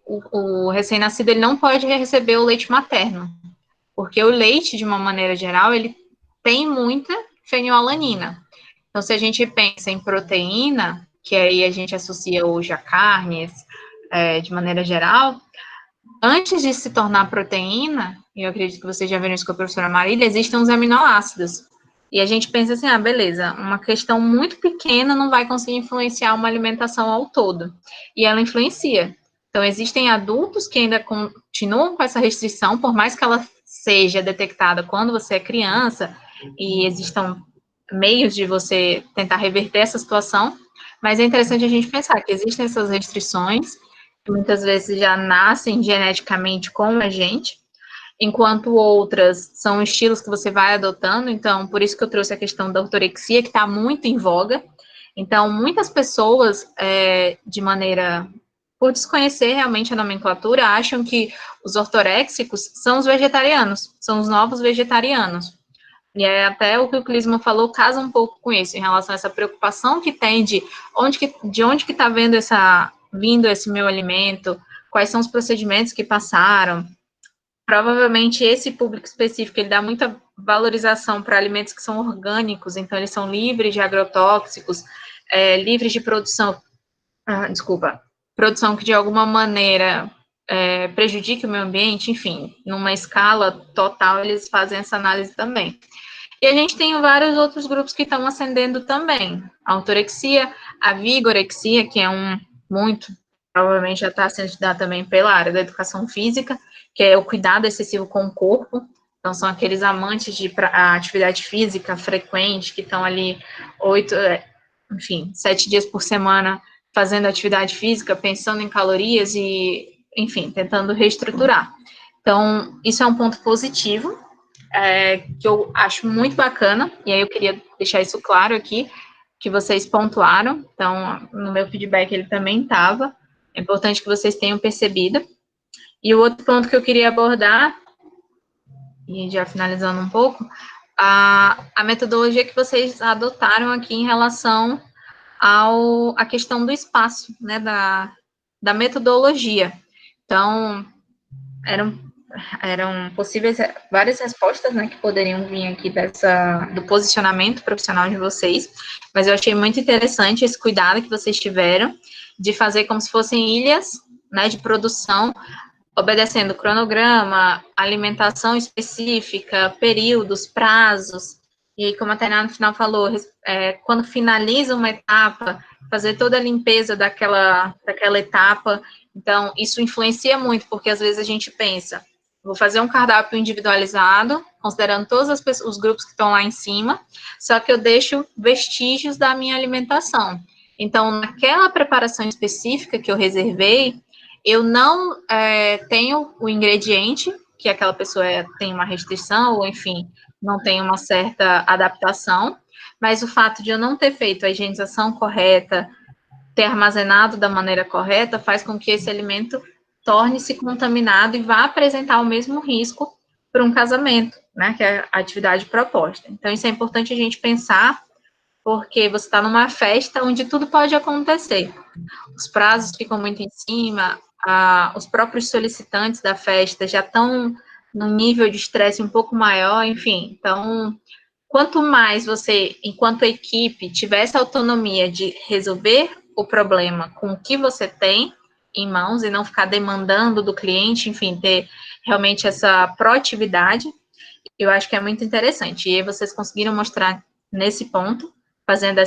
O recém-nascido ele não pode receber o leite materno, porque o leite, de uma maneira geral, ele tem muita fenilalanina. Então, se a gente pensa em proteína, que aí a gente associa hoje a carnes, de maneira geral, antes de se tornar proteína, e eu acredito que vocês já viram isso com a professora Marília, existem os aminoácidos. E a gente pensa assim, beleza, uma questão muito pequena não vai conseguir influenciar uma alimentação ao todo. E ela influencia. Então, existem adultos que ainda continuam com essa restrição, por mais que ela seja detectada quando você é criança, e existam meios de você tentar reverter essa situação, mas é interessante a gente pensar que existem essas restrições, que muitas vezes já nascem geneticamente com a gente, enquanto outras são estilos que você vai adotando. Então, por isso que eu trouxe a questão da ortorexia, que está muito em voga. Então, muitas pessoas, de maneira, por desconhecer realmente a nomenclatura, acham que os ortoréxicos são os vegetarianos, são os novos vegetarianos. E é até o que o Clisman falou casa um pouco com isso, em relação a essa preocupação que tem de onde que está vindo esse meu alimento, quais são os procedimentos que passaram. Provavelmente esse público específico, ele dá muita valorização para alimentos que são orgânicos, então eles são livres de agrotóxicos, livres de produção que de alguma maneira prejudique o meio ambiente, enfim, numa escala total, eles fazem essa análise também. E a gente tem vários outros grupos que estão ascendendo também. A autorexia, a vigorexia, que é provavelmente já está sendo estudado também pela área da educação física, que é o cuidado excessivo com o corpo. Então, são aqueles amantes de atividade física frequente, que estão ali 7 dias por semana fazendo atividade física, pensando em calorias e, enfim, tentando reestruturar. Então, isso é um ponto positivo, que eu acho muito bacana, e aí eu queria deixar isso claro aqui, que vocês pontuaram. Então, no meu feedback ele também estava. É importante que vocês tenham percebido. E o outro ponto que eu queria abordar, e já finalizando um pouco, a metodologia que vocês adotaram aqui em relação à questão do espaço, né, da metodologia. Então, eram possíveis várias respostas, né, que poderiam vir aqui do posicionamento profissional de vocês, mas eu achei muito interessante esse cuidado que vocês tiveram de fazer como se fossem ilhas, né, de produção, obedecendo cronograma, alimentação específica, períodos, prazos, e aí, como a Tainá no final falou, quando finaliza uma etapa, fazer toda a limpeza daquela etapa. Então, isso influencia muito, porque às vezes a gente pensa, vou fazer um cardápio individualizado, considerando todos os grupos que estão lá em cima, só que eu deixo vestígios da minha alimentação. Então, naquela preparação específica que eu reservei, eu não tenho o ingrediente, que aquela pessoa tem uma restrição, ou enfim, não tem uma certa adaptação, mas o fato de eu não ter feito a higienização correta, ter armazenado da maneira correta, faz com que esse alimento torne-se contaminado e vá apresentar o mesmo risco para um casamento, né, que é a atividade proposta. Então, isso é importante a gente pensar, porque você está numa festa onde tudo pode acontecer. Os prazos ficam muito em cima, os próprios solicitantes da festa já estão num nível de estresse um pouco maior, enfim. Então, quanto mais você, enquanto equipe, tiver essa autonomia de resolver o problema com o que você tem em mãos e não ficar demandando do cliente, enfim, ter realmente essa proatividade, eu acho que é muito interessante. E aí vocês conseguiram mostrar nesse ponto, fazendo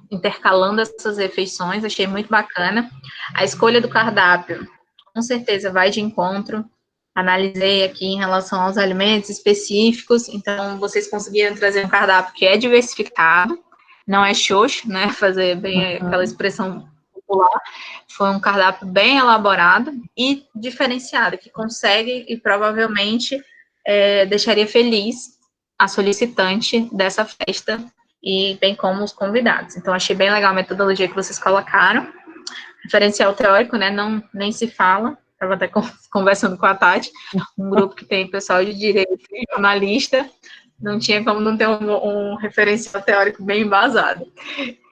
intercalando essas refeições, achei muito bacana. A escolha do cardápio, com certeza, vai de encontro. Analisei aqui em relação aos alimentos específicos, então vocês conseguiram trazer um cardápio que é diversificado, não é xoxo, né, fazer bem aquela expressão popular, foi um cardápio bem elaborado e diferenciado, que consegue e provavelmente deixaria feliz a solicitante dessa festa e bem como os convidados. Então, achei bem legal a metodologia que vocês colocaram. Referencial teórico, né, nem se fala, estava até conversando com a Tati, um grupo que tem pessoal de direito e jornalista, não tinha como não ter um referencial teórico bem embasado.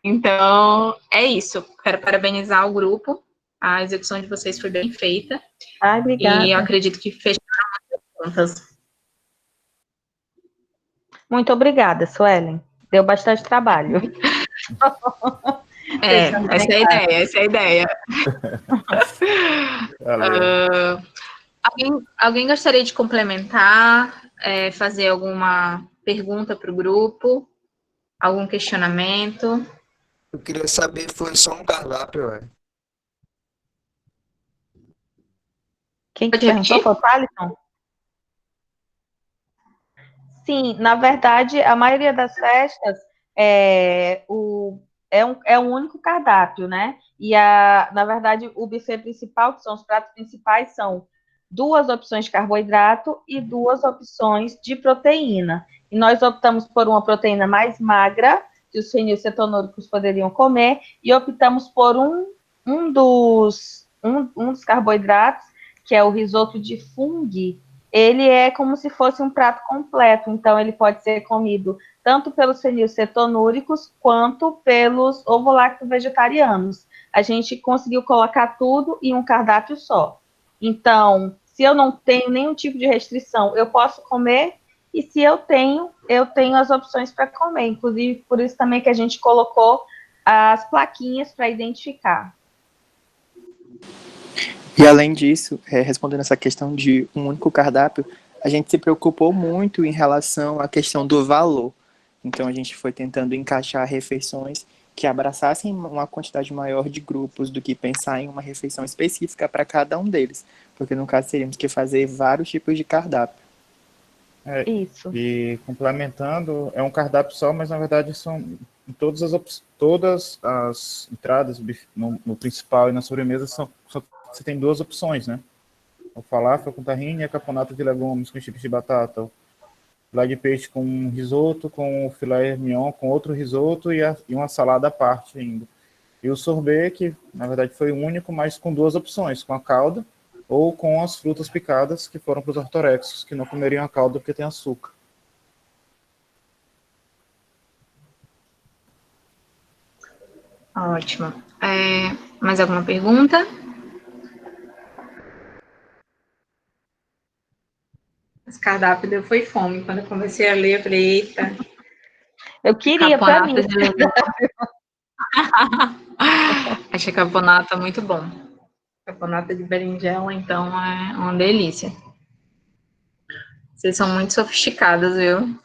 Então, é isso. Quero parabenizar o grupo, a execução de vocês foi bem feita. Ai, obrigada. E eu acredito que fecharam as contas. Muito obrigada, Suelen. Deu bastante trabalho. Essa é a ideia. Alguém gostaria de complementar, fazer alguma pergunta para o grupo? Algum questionamento? Eu queria saber, foi só um cardápio, ué. Quem que perguntou foi o Thalisson? Sim, na verdade, a maioria das festas é um único cardápio, né? E, na verdade, o buffet principal, que são os pratos principais, são 2 opções de carboidrato e 2 opções de proteína. E nós optamos por uma proteína mais magra, que os fenilcetonúricos poderiam comer, e optamos por um dos carboidratos, que é o risoto de fungo. Ele é como se fosse um prato completo, então ele pode ser comido tanto pelos fenilcetonúricos quanto pelos ovo-lacto-vegetarianos. A gente conseguiu colocar tudo em um cardápio só. Então, se eu não tenho nenhum tipo de restrição, eu posso comer, e se eu tenho as opções para comer. Inclusive, por isso também que a gente colocou as plaquinhas para identificar. E além disso, respondendo essa questão de um único cardápio, a gente se preocupou muito em relação à questão do valor. Então a gente foi tentando encaixar refeições que abraçassem uma quantidade maior de grupos do que pensar em uma refeição específica para cada um deles, porque no caso teríamos que fazer vários tipos de cardápio. Isso. E complementando, é um cardápio só, mas na verdade são todas as entradas no principal e na sobremesa você tem 2 opções, né? O falafel com tahine e a caponata de legumes com chips de batata. O filé de peixe com risoto, com o filé mignon com outro risoto e uma salada à parte ainda. E o sorbet, que na verdade foi o único, mas com 2 opções, com a calda ou com as frutas picadas, que foram para os ortorexos, que não comeriam a calda porque tem açúcar. Ótimo. Mais alguma pergunta? Esse cardápio foi fome. Quando eu comecei a ler, eu falei, eita. Eu queria para mim. Achei caponata muito bom. Caponata de berinjela, então, é uma delícia. Vocês são muito sofisticadas, viu?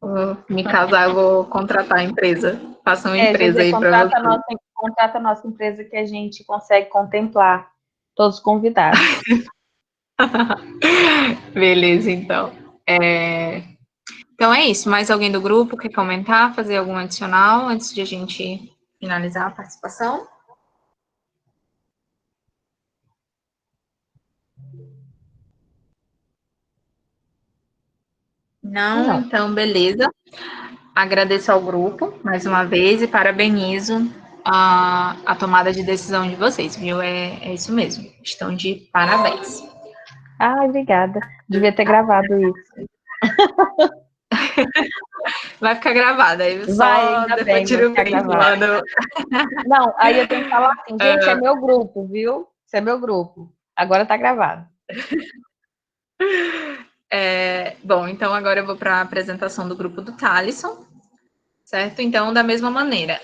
Vou me casar, vou contratar a empresa. Faça uma empresa aí para você. Contrata a nossa empresa que a gente consegue contemplar todos os convidados. Beleza, então. Então é isso. Mais alguém do grupo quer comentar, fazer algum adicional antes de a gente finalizar a participação? Não, então beleza. agradeço ao grupo, mais uma vez, e parabenizo a tomada de decisão de vocês, viu? É isso mesmo. Estão de parabéns. Ah, obrigada. Devia ter gravado isso. Vai ficar gravada, aí só Vai, ainda depois bem, tira vai o ficar print gravado. lá do... Não, aí eu tenho que falar assim, gente, é meu grupo, viu? Isso é meu grupo. Agora tá gravado. Bom, então agora eu vou para a apresentação do grupo do Thalisson, certo? Então, da mesma maneira,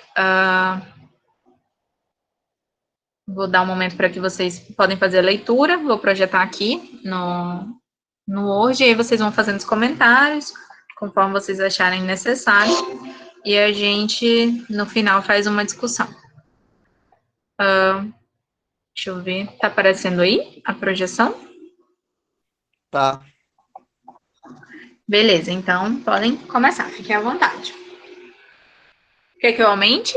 vou dar um momento para que vocês podem fazer a leitura, vou projetar aqui no Word, e aí vocês vão fazendo os comentários, conforme vocês acharem necessário, e a gente, no final, faz uma discussão. Deixa eu ver, tá aparecendo aí a projeção? Tá. Beleza, então podem começar, fiquem à vontade. Quer que eu aumente?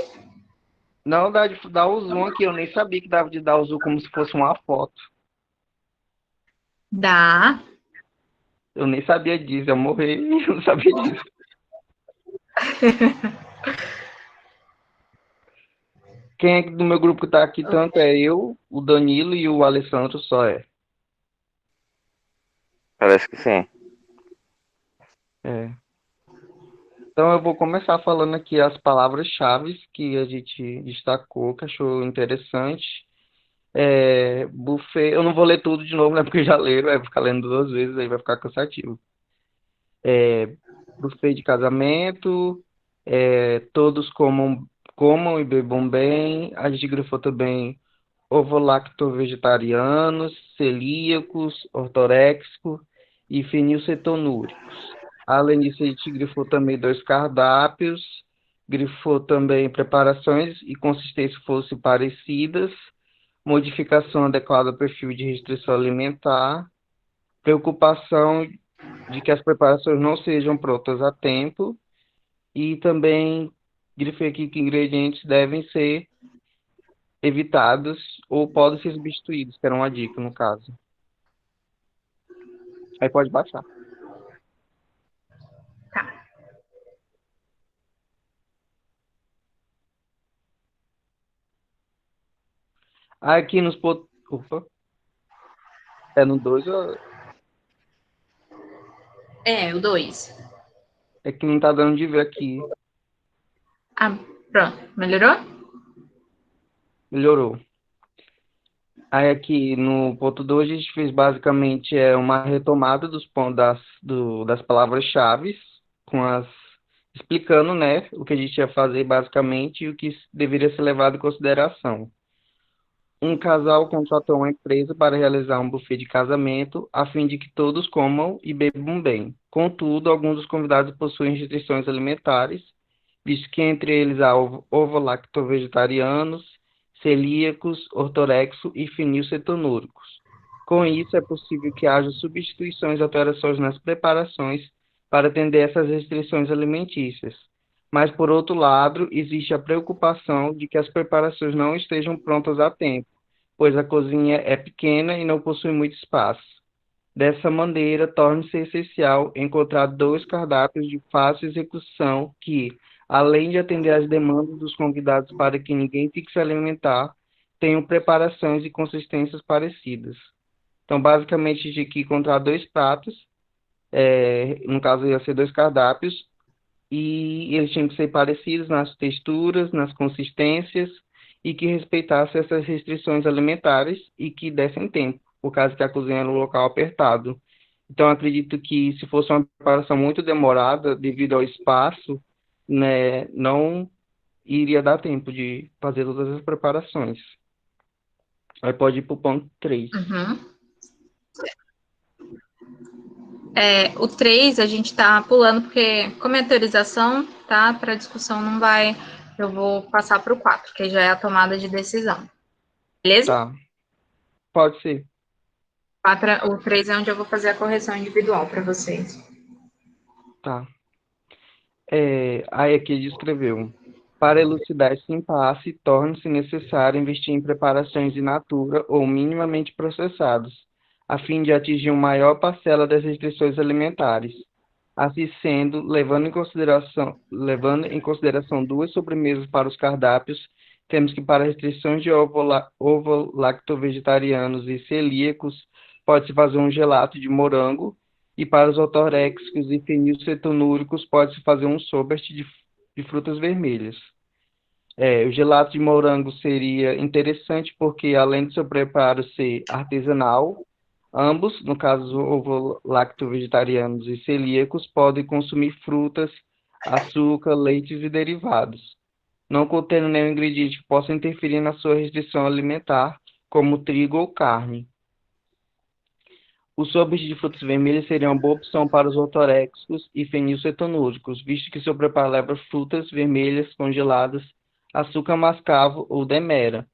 Não, dá de dar o zoom aqui, eu nem sabia que dava de dar o zoom como se fosse uma foto. Dá. Eu nem sabia disso, eu morri, eu não sabia disso. Quem é do meu grupo que tá aqui tanto é eu, o Danilo e o Alessandro só é. Parece que sim. É. Então eu vou começar falando aqui as palavras-chave que a gente destacou, que achou interessante. Buffet, eu não vou ler tudo de novo, né? Porque já leram, vai ficar lendo 2 vezes, aí vai ficar cansativo. Buffet de casamento, todos comam e bebam bem. A gente grifou também ovo-lacto-vegetarianos, celíacos, ortoréxicos e fenilcetonúricos. Além disso, a gente grifou também 2 cardápios, grifou também preparações e consistência fossem parecidas, modificação adequada ao perfil de restrição alimentar, preocupação de que as preparações não sejam prontas a tempo e também grifei aqui que ingredientes devem ser evitados ou podem ser substituídos, que era uma dica no caso. Aí pode baixar. Aqui nos pontos. Opa. É no 2 ou. O 2. É que não tá dando de ver aqui. Pronto. Melhorou? Melhorou. Aí aqui no ponto 2 a gente fez basicamente uma retomada dos pontos das palavras-chave, explicando, né, o que a gente ia fazer basicamente e o que deveria ser levado em consideração. Um casal contratou uma empresa para realizar um buffet de casamento, a fim de que todos comam e bebam bem. Contudo, alguns dos convidados possuem restrições alimentares, visto que entre eles há ovo-lacto-vegetarianos, celíacos, ortorexo e fenilcetonúricos. Com isso, é possível que haja substituições e alterações nas preparações para atender essas restrições alimentícias. Mas, por outro lado, existe a preocupação de que as preparações não estejam prontas a tempo, pois a cozinha é pequena e não possui muito espaço. Dessa maneira, torna-se essencial encontrar 2 cardápios de fácil execução que, além de atender às demandas dos convidados para que ninguém fique se alimentar, tenham preparações e consistências parecidas. Então, basicamente, a gente tem que encontrar 2 pratos, no caso ia ser 2 cardápios, e eles tinham que ser parecidos nas texturas, nas consistências, e que respeitassem essas restrições alimentares e que dessem tempo, por causa que a cozinha era um local apertado. Então, acredito que se fosse uma preparação muito demorada, devido ao espaço, né, não iria dar tempo de fazer todas as preparações. Aí pode ir para o ponto 3. O 3 a gente tá pulando, porque como é autorização, tá? Para discussão não vai. Eu vou passar para o 4, que já é a tomada de decisão. Beleza? Tá. Pode ser. O 3 é onde eu vou fazer a correção individual para vocês. Tá. Aí aqui ele escreveu: para elucidar esse impasse, torna-se necessário investir em preparações in natura ou minimamente processados, a fim de atingir uma maior parcela das restrições alimentares. Assim sendo, levando em consideração duas sobremesas para os cardápios, temos que para restrições de ovo-lacto-vegetarianos e celíacos, pode-se fazer um gelato de morango, e para os ortoréxicos e fenilcetonúricos, pode-se fazer um sorbet de frutas vermelhas. O gelato de morango seria interessante porque, além do seu preparo ser artesanal, ambos, no caso ovo-lacto-vegetarianos e celíacos, podem consumir frutas, açúcar, leites e derivados, não contendo nenhum ingrediente que possa interferir na sua restrição alimentar, como trigo ou carne. O sorbet de frutas vermelhas seria uma boa opção para os ortoréxicos e fenilcetonúricos, visto que seu preparo leva frutas vermelhas congeladas, açúcar mascavo ou demera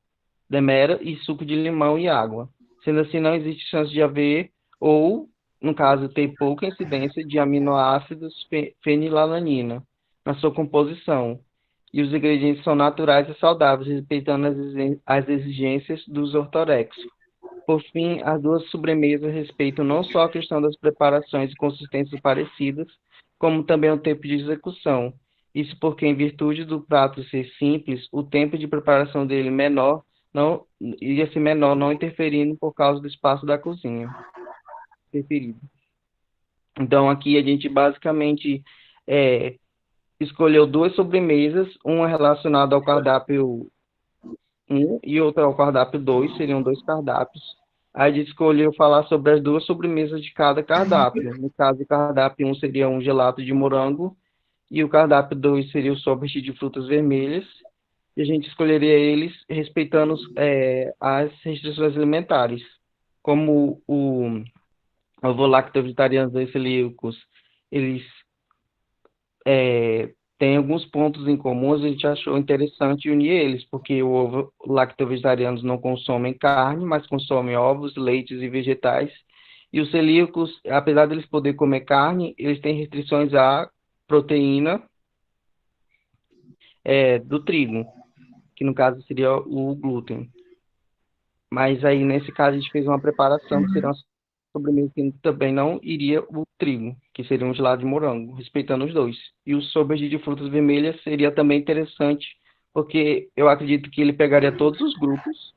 e suco de limão e água. Sendo assim, não existe chance de haver, ou, no caso, ter pouca incidência de aminoácidos fenilalanina na sua composição. E os ingredientes são naturais e saudáveis, respeitando as exigências dos ortoréxicos. Por fim, as duas sobremesas respeitam não só a questão das preparações e consistências parecidas, como também o tempo de execução. Isso porque, em virtude do prato ser simples, o tempo de preparação dele iria ser menor, não interferindo por causa do espaço da cozinha. Preferido. Então, aqui a gente basicamente escolheu duas sobremesas, uma relacionada ao cardápio 1 e outra ao cardápio 2, seriam dois cardápios. Aí a gente escolheu falar sobre as duas sobremesas de cada cardápio. No caso, o cardápio 1 seria um gelato de morango e o cardápio 2 seria o sorbet de frutas vermelhas. E a gente escolheria eles respeitando as restrições alimentares. Como o ovo-lacto-vegetarianos e celíacos, eles têm alguns pontos em comum, a gente achou interessante unir eles, porque o ovo-lacto-vegetarianos não consomem carne, mas consomem ovos, leites e vegetais. E os celíacos, apesar de eles poderem comer carne, eles têm restrições à proteína do trigo, que no caso seria o glúten. Mas aí, nesse caso, a gente fez uma preparação que seria uma sobremesa que também não iria o trigo, que seria um gelado de morango, respeitando os dois. E o sorbet de frutas vermelhas seria também interessante, porque eu acredito que ele pegaria todos os grupos,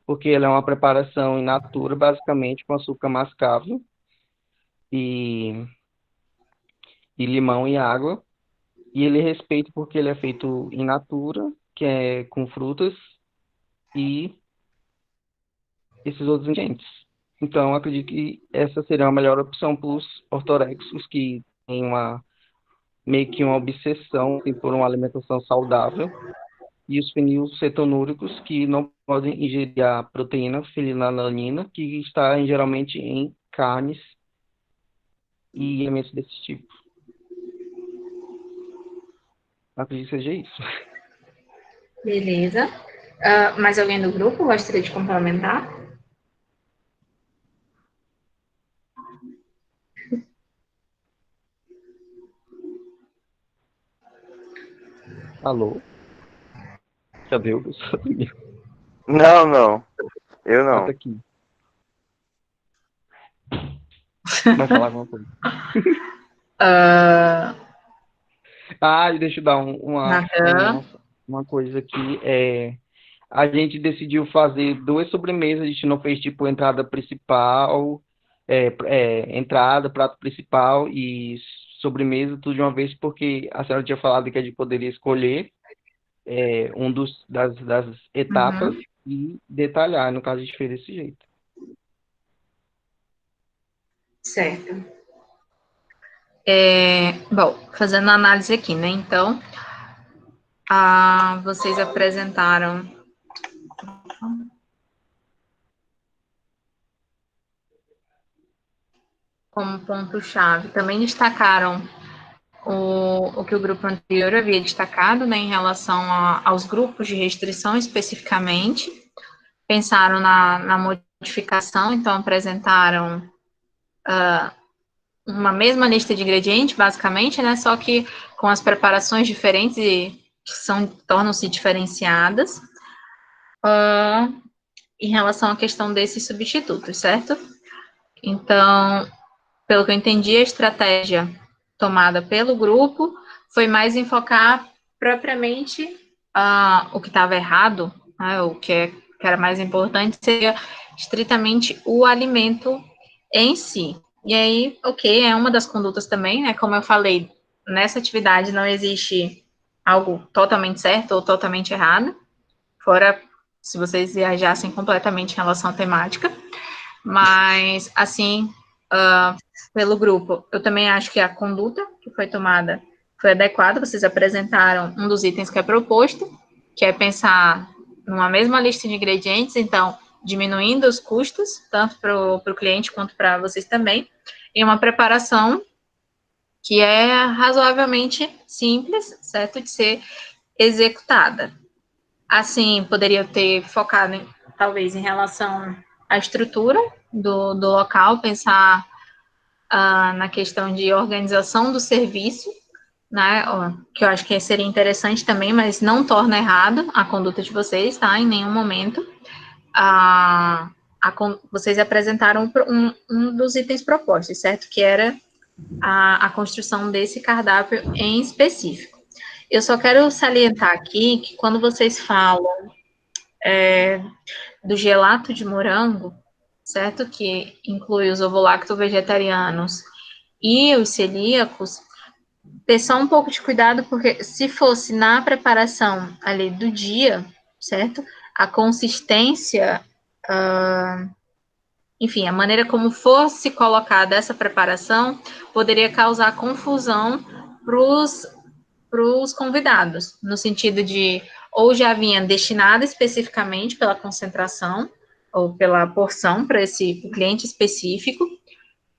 porque ele é uma preparação in natura, basicamente, com açúcar mascavo e limão e água. E ele respeita porque ele é feito in natura, que é com frutas e esses outros ingredientes. Então, eu acredito que essa seria a melhor opção para os ortoréxicos que têm meio que uma obsessão assim, por uma alimentação saudável, e os fenilcetonúricos que não podem ingerir a proteína fenilalanina, que está geralmente em carnes e alimentos desse tipo. Acredito que seja isso. Beleza. Mais alguém do grupo gostaria de complementar? Alô? Cadê o Não. Eu não. Tá aqui. Vai falar alguma coisa? Deixa eu dar uma coisa aqui. A gente decidiu fazer duas sobremesas, a gente não fez tipo entrada principal, entrada, prato principal e sobremesa tudo de uma vez, porque a senhora tinha falado que a gente poderia escolher das etapas e detalhar. No caso, a gente fez desse jeito. Certo. Bom, fazendo a análise aqui, né? Então, vocês apresentaram como ponto-chave. Também destacaram o que o grupo anterior havia destacado, né, em relação aos grupos de restrição especificamente. Pensaram na modificação, então apresentaram uma mesma lista de ingredientes, basicamente, né, só que com as preparações diferentes e que tornam-se diferenciadas em relação à questão desses substitutos, certo? Então, pelo que eu entendi, a estratégia tomada pelo grupo foi mais enfocar propriamente o que estava errado, né, o que era mais importante seria estritamente o alimento em si. E aí, ok, é uma das condutas também, né? Como eu falei, nessa atividade não existe algo totalmente certo ou totalmente errado, fora se vocês viajassem completamente em relação à temática. Mas, assim, pelo grupo, eu também acho que a conduta que foi tomada foi adequada. Vocês apresentaram um dos itens que é proposto, que é pensar numa mesma lista de ingredientes, então, diminuindo os custos, tanto para o cliente quanto para vocês também, e uma preparação que é razoavelmente simples, certo, de ser executada. Assim, poderia ter focado, talvez, em relação à estrutura do local, pensar na questão de organização do serviço, né, que eu acho que seria interessante também, mas não torna errado a conduta de vocês, tá, em nenhum momento. Vocês apresentaram um dos itens propostos, certo, que era a construção desse cardápio em específico. Eu só quero salientar aqui que quando vocês falam do gelato de morango, certo, que inclui os ovo-lacto-vegetarianos e os celíacos, ter só um pouco de cuidado, porque se fosse na preparação ali do dia, certo, a consistência, enfim, a maneira como fosse colocada essa preparação poderia causar confusão para os convidados, no sentido de ou já vinha destinada especificamente pela concentração ou pela porção para esse cliente específico,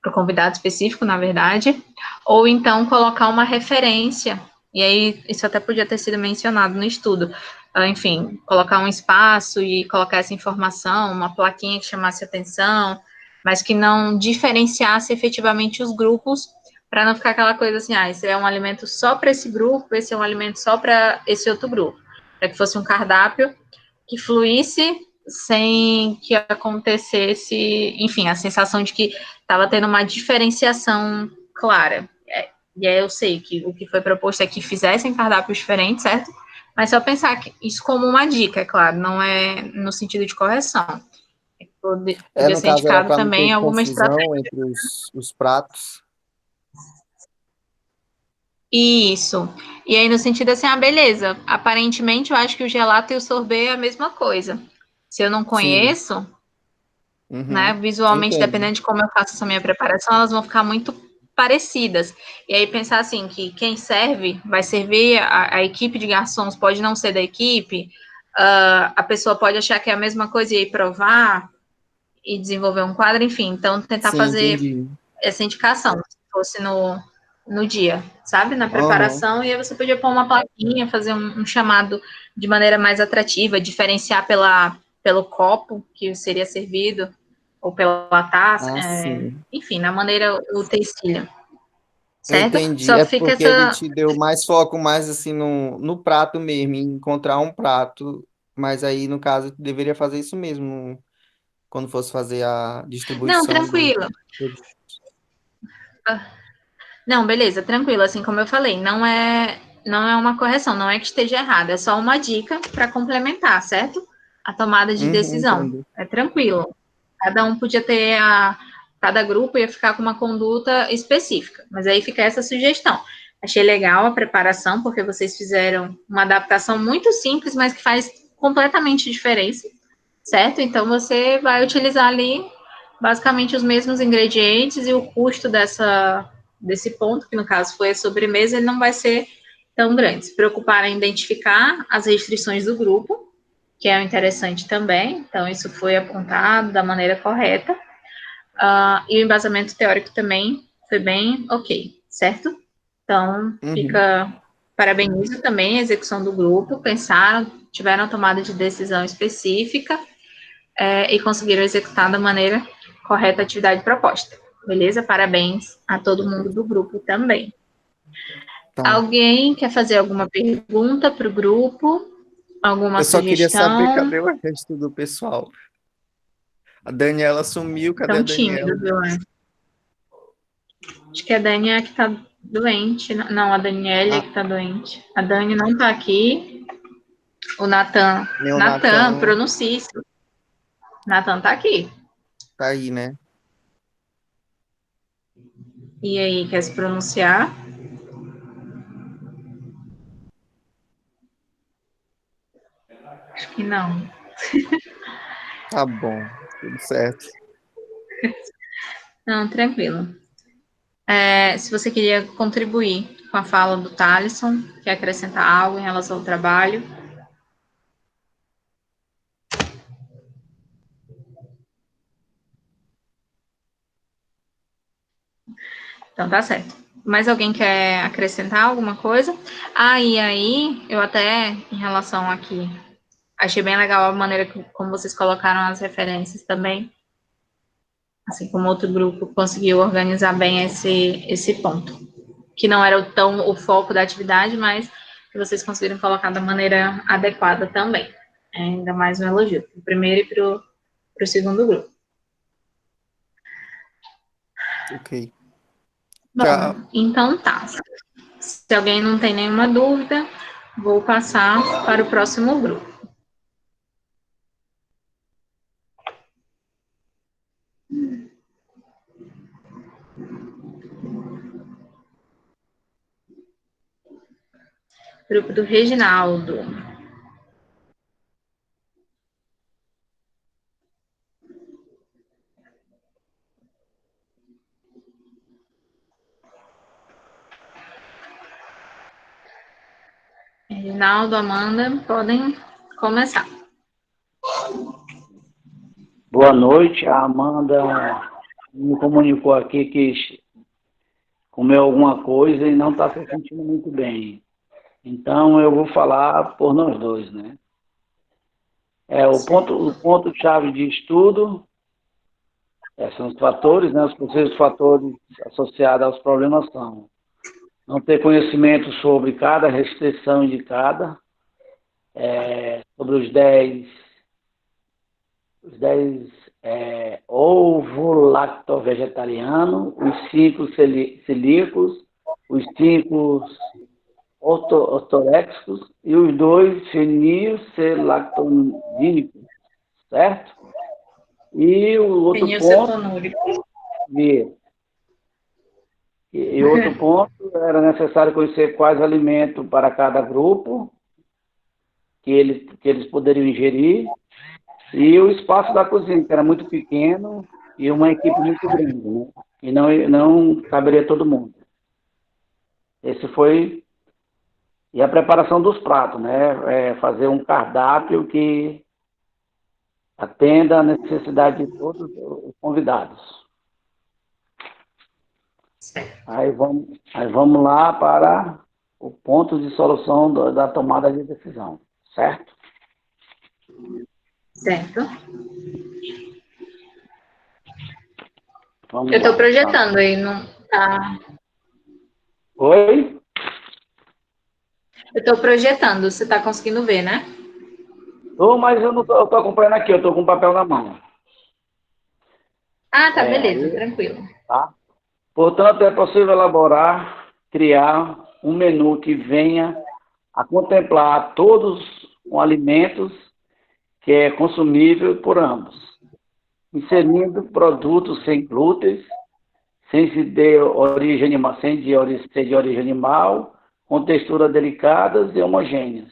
para o convidado específico, na verdade, ou então colocar uma referência, e aí isso até podia ter sido mencionado no estudo, enfim, colocar um espaço e colocar essa informação, uma plaquinha que chamasse atenção, mas que não diferenciasse efetivamente os grupos, para não ficar aquela coisa assim, esse é um alimento só para esse grupo, esse é um alimento só para esse outro grupo, para que fosse um cardápio que fluísse sem que acontecesse, enfim, a sensação de que estava tendo uma diferenciação clara. E aí eu sei que o que foi proposto é que fizessem cardápios diferentes, certo? Mas só pensar que isso como uma dica, é claro, não é no sentido de correção. Podia No ser caso, era indicado para não também ter alguma estratégia. confusão entre os pratos. Isso. E aí, no sentido assim, beleza, aparentemente eu acho que o gelato e o sorbet é a mesma coisa. Se eu não Sim. conheço, né, Uhum. visualmente, Entendo. dependendo de como eu faço essa minha preparação, elas vão ficar muito parecidas. E aí, pensar assim, que quem serve, vai servir, a equipe de garçons pode não ser da equipe, a pessoa pode achar que é a mesma coisa e aí provar e desenvolver um quadro, enfim. Então, tentar Sim, fazer entendi. essa indicação, se fosse no dia, sabe? Na Aham. preparação, e aí você podia pôr uma plaquinha, fazer um chamado de maneira mais atrativa, diferenciar pelo copo que seria servido, ou pela taça, Sim. enfim, na maneira utensílio, Eu certo? entendi. Só É fica porque ele essa... te deu mais foco mais assim no prato mesmo, em encontrar um prato. Mas aí, no caso, deveria fazer isso mesmo quando fosse fazer a Não, distribuição do. tranquilo. Não, beleza, tranquilo. Assim como eu falei, não é uma correção, não é que esteja errado, é só uma dica para complementar, certo? A tomada de decisão. Entendo. É tranquilo. Cada um podia ter cada grupo ia ficar com uma conduta específica, mas aí fica essa sugestão. Achei legal a preparação, porque vocês fizeram uma adaptação muito simples, mas que faz completamente diferença, certo? Então você vai utilizar ali basicamente os mesmos ingredientes e o custo desse ponto, que no caso foi a sobremesa, ele não vai ser tão grande. Se preocupar em identificar as restrições do grupo, que é o interessante também, então isso foi apontado da maneira correta, e o embasamento teórico também foi bem ok, certo? Então, Uhum. parabenizo também a execução do grupo, pensaram, tiveram tomada de decisão específica, e conseguiram executar da maneira correta a atividade proposta. Beleza? Parabéns a todo mundo do grupo também. Tá. Alguém quer fazer alguma pergunta para o grupo? Alguma Eu só queria saber sugestão? cadê o resto do pessoal. A Daniela sumiu, cadê a Tão Daniela? tímido, viu? Acho que a Dani é a que está Doente. Não, a Daniela Ah, que tá doente. A Dani não tá aqui. O Natan. meu Natan, Natan pronuncie isso. Natan tá aqui. tá aí, né? E aí, quer se pronunciar? Acho que não. Tá bom, tudo certo. Não, tranquilo. Se você queria contribuir com a fala do Thalisson, quer acrescentar algo em relação ao trabalho? Então tá certo. Mais alguém quer acrescentar alguma coisa? E aí, eu até, em relação aqui, achei bem legal a maneira como vocês colocaram as referências também, assim como outro grupo conseguiu organizar bem esse ponto, que não era tão o foco da atividade, mas que vocês conseguiram colocar da maneira adequada também. Ainda mais um elogio, para o primeiro e para o segundo grupo. Ok. Bom, Tchau. então tá. Se alguém não tem nenhuma dúvida, vou passar para o próximo grupo. Grupo do Reginaldo. Reginaldo, Amanda, podem começar. Boa noite. A Amanda me comunicou aqui que comeu alguma coisa e não está se sentindo muito bem. Então, eu vou falar por nós dois, né? O ponto-chave de estudo são os fatores, né? Os possíveis fatores associados aos problemas são não ter conhecimento sobre cada restrição indicada, sobre os 10 ovo-lacto-vegetariano, os 5 celíacos, os 5 ortoréxicos e os 2 fenilcelactodínicos, certo? E o outro ponto, outro ponto, era necessário conhecer quais alimentos para cada grupo que eles poderiam ingerir, e o espaço da cozinha, que era muito pequeno, e uma equipe muito grande, né? E não caberia todo mundo. Esse foi... E a preparação dos pratos, né? Fazer um cardápio que atenda a necessidade de todos os convidados. Aí vamos lá para o ponto de solução da tomada de decisão, certo? Certo. Vamos Eu estou lá. projetando aí, não tá? Oi? Eu estou projetando, você está conseguindo ver, né? Mas eu não estou acompanhando aqui, eu estou com o papel na mão. Tá, beleza, tranquilo. Tá? Portanto, é possível criar um menu que venha a contemplar todos os alimentos que é consumível por ambos, inserindo produtos sem glúten, sem ser de origem animal, com texturas delicadas e homogêneas,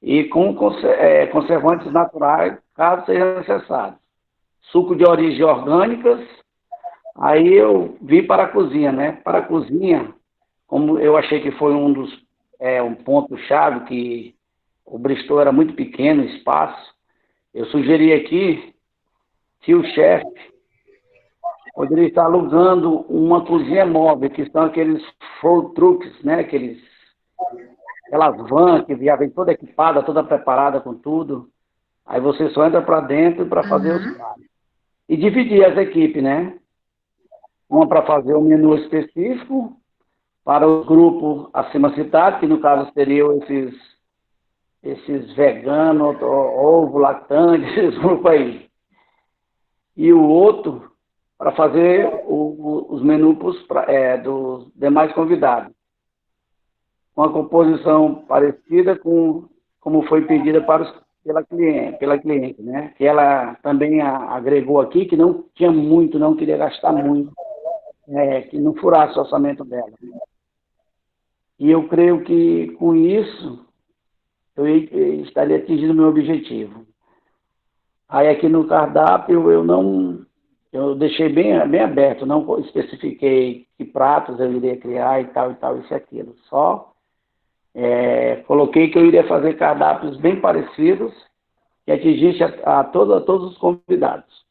e com conservantes naturais, caso seja necessário. Suco de origem orgânicas. Aí eu vim para a cozinha, né? Para a cozinha, como eu achei que foi um ponto-chave, que o Bristol era muito pequeno, o espaço, eu sugeri aqui que o chefe poderia estar alugando uma cozinha móvel, que são aqueles food trucks, né? Aquelas vans que vem toda equipada, toda preparada com tudo. Aí você só entra para dentro para fazer os pratos. E dividir as equipes, né? Uma para fazer um menu específico para o grupo acima citado, que no caso seriam esses veganos, ovo, lactantes, esses grupos aí. E o outro para fazer os menus dos demais convidados. Uma composição parecida com como foi pedida pela cliente, né? Que ela também agregou aqui que não tinha muito, não queria gastar muito, que não furasse o orçamento dela. E eu creio que com isso eu estaria atingindo o meu objetivo. Aí aqui no cardápio eu deixei bem aberto, não especifiquei que pratos eu iria criar e tal, isso e aquilo. Só coloquei que eu iria fazer cardápios bem parecidos que atingisse a todos os convidados.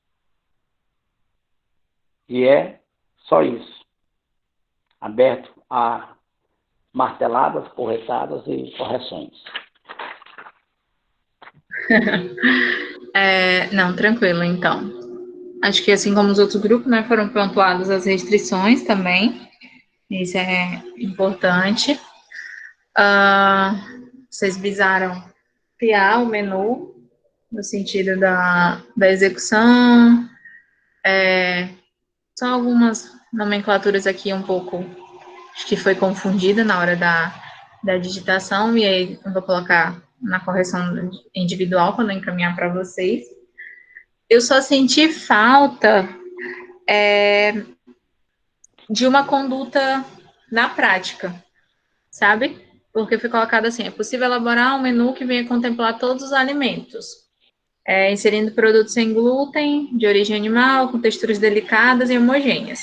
E é só isso. Aberto a marteladas, corretadas e correções. Não, tranquilo, então. Acho que assim como os outros grupos, né, foram pontuadas as restrições também. Isso é importante. Vocês visaram criar o menu no sentido da execução. São algumas nomenclaturas aqui um pouco, acho que foi confundida na hora da digitação, e aí eu vou colocar na correção individual quando eu encaminhar para vocês. Eu só senti falta de uma conduta na prática, sabe? Porque foi colocado assim, é possível elaborar um menu que venha contemplar todos os alimentos, inserindo produtos sem glúten, de origem animal, com texturas delicadas e homogêneas.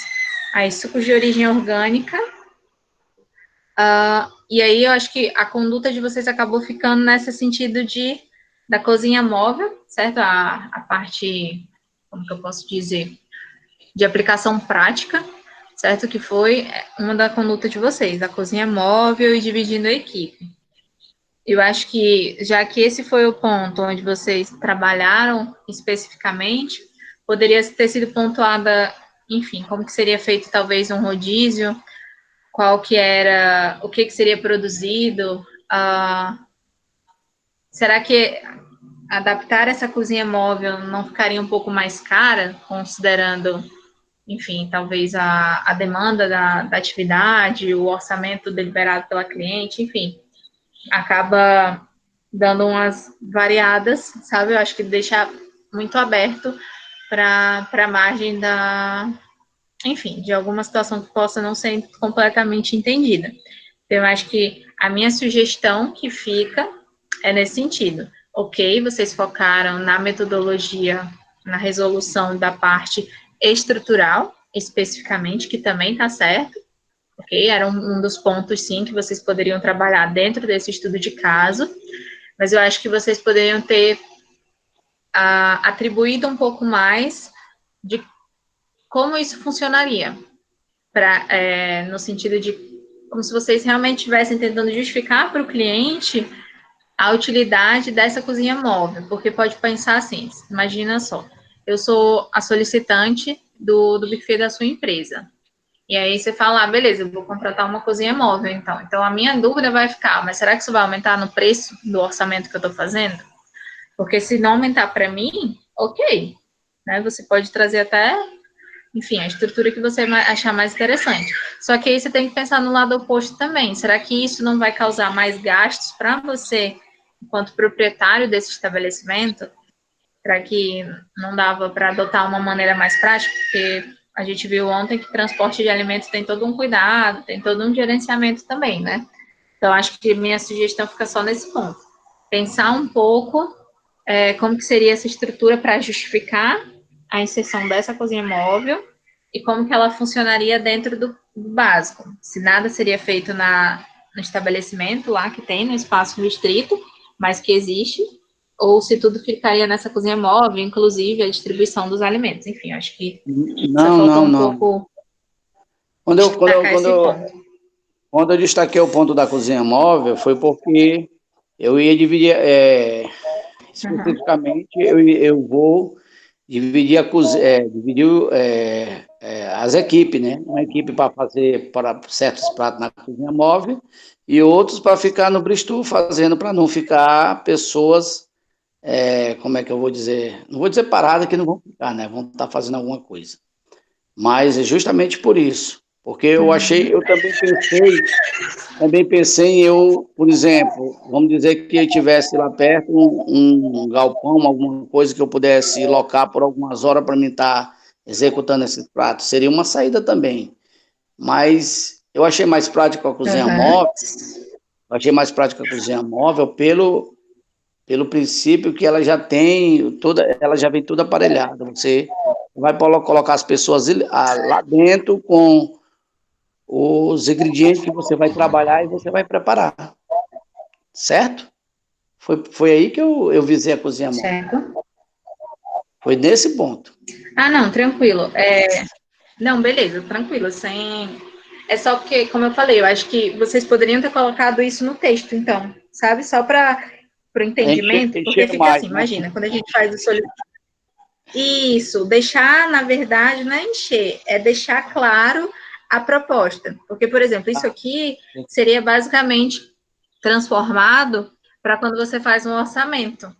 Aí, sucos de origem orgânica. E aí, eu acho que a conduta de vocês acabou ficando nesse sentido da cozinha móvel, certo? A parte, como que eu posso dizer, de aplicação prática, certo? Que foi uma da conduta de vocês, da cozinha móvel e dividindo a equipe. Eu acho que, já que esse foi o ponto onde vocês trabalharam especificamente, poderia ter sido pontuada, enfim, como que seria feito talvez um rodízio, o que seria produzido, será que adaptar essa cozinha móvel não ficaria um pouco mais cara, considerando, enfim, talvez a demanda da atividade, o orçamento deliberado pela cliente, enfim, acaba dando umas variadas, sabe? Eu acho que deixa muito aberto para a margem enfim, de alguma situação que possa não ser completamente entendida. Então, eu acho que a minha sugestão que fica é nesse sentido. Ok, vocês focaram na metodologia, na resolução da parte estrutural, especificamente, que também está certo, ok? Era um dos pontos, sim, que vocês poderiam trabalhar dentro desse estudo de caso, mas eu acho que vocês poderiam ter atribuído um pouco mais de como isso funcionaria, no sentido de como se vocês realmente estivessem tentando justificar para o cliente a utilidade dessa cozinha móvel, porque pode pensar assim, imagina só, eu sou a solicitante do buffet da sua empresa, e aí você fala, beleza, eu vou contratar uma cozinha móvel, então a minha dúvida vai ficar, mas será que isso vai aumentar no preço do orçamento que eu estou fazendo? Porque se não aumentar para mim, ok, né, você pode trazer até, enfim, a estrutura que você achar mais interessante. Só que aí você tem que pensar no lado oposto também. Será que isso não vai causar mais gastos para você, enquanto proprietário desse estabelecimento? Será que não dava para adotar uma maneira mais prática? Porque a gente viu ontem que transporte de alimentos tem todo um cuidado, tem todo um gerenciamento também, né? Então, acho que minha sugestão fica só nesse ponto. Pensar um pouco como que seria essa estrutura para justificar a inserção dessa cozinha móvel e como que ela funcionaria dentro do básico. Se nada seria feito no estabelecimento lá que tem, no espaço restrito, mas que existe, ou se tudo ficaria nessa cozinha móvel, inclusive a distribuição dos alimentos. Enfim, acho que Não. pouco Quando eu destaquei o ponto da cozinha móvel, foi porque eu ia dividir, especificamente, eu vou dividir as equipes, né? Uma equipe para fazer para certos pratos na cozinha móvel e outros para ficar no Bristu fazendo, para não ficar pessoas, como é que eu vou dizer? Não vou dizer paradas que não vão ficar, né? Vão estar fazendo alguma coisa. mas é justamente por isso. Porque eu também pensei em eu, por exemplo, vamos dizer que eu tivesse lá perto um galpão, alguma coisa que eu pudesse locar por algumas horas para mim estar executando esses pratos. Seria uma saída também. Mas eu achei mais prático a cozinha móvel. Eu achei mais prático a cozinha móvel pelo princípio que ela já vem toda aparelhada. Você vai colocar as pessoas lá dentro com os ingredientes que você vai trabalhar e você vai preparar, certo? Foi aí que eu visei a cozinha móvel. Certo. Foi nesse ponto. Ah, não, tranquilo. Não, beleza, tranquilo. É só porque, como eu falei, eu acho que vocês poderiam ter colocado isso no texto, então, sabe? Só para o entendimento, porque fica mais, assim, né? imagina, quando a gente faz o Isso, deixar, na verdade, não é encher, é deixar claro a proposta. Porque, por exemplo, isso aqui seria basicamente transformado para quando você faz um orçamento.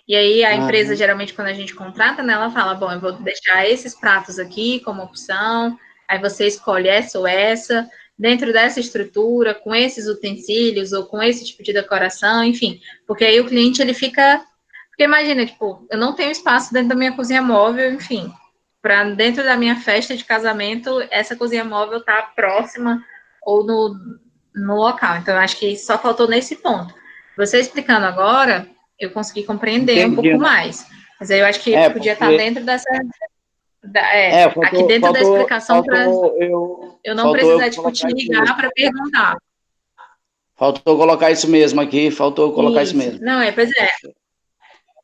E aí a empresa, geralmente, quando a gente contrata, né, ela fala, bom, eu vou deixar esses pratos aqui como opção, aí você escolhe essa ou essa, dentro dessa estrutura, com esses utensílios, ou com esse tipo de decoração, enfim. Porque aí o cliente, ele fica... Porque imagina, tipo, eu não tenho espaço dentro da minha cozinha móvel, enfim, para dentro da minha festa de casamento, essa cozinha móvel tá próxima ou no local. Então, eu acho que só faltou nesse ponto. Você explicando agora, eu consegui compreender um pouco mais. Mas aí eu acho que podia estar dentro dessa. Aqui dentro da explicação para eu não precisar, tipo, te ligar para perguntar. Faltou colocar isso mesmo aqui, isso mesmo. Não, pois é.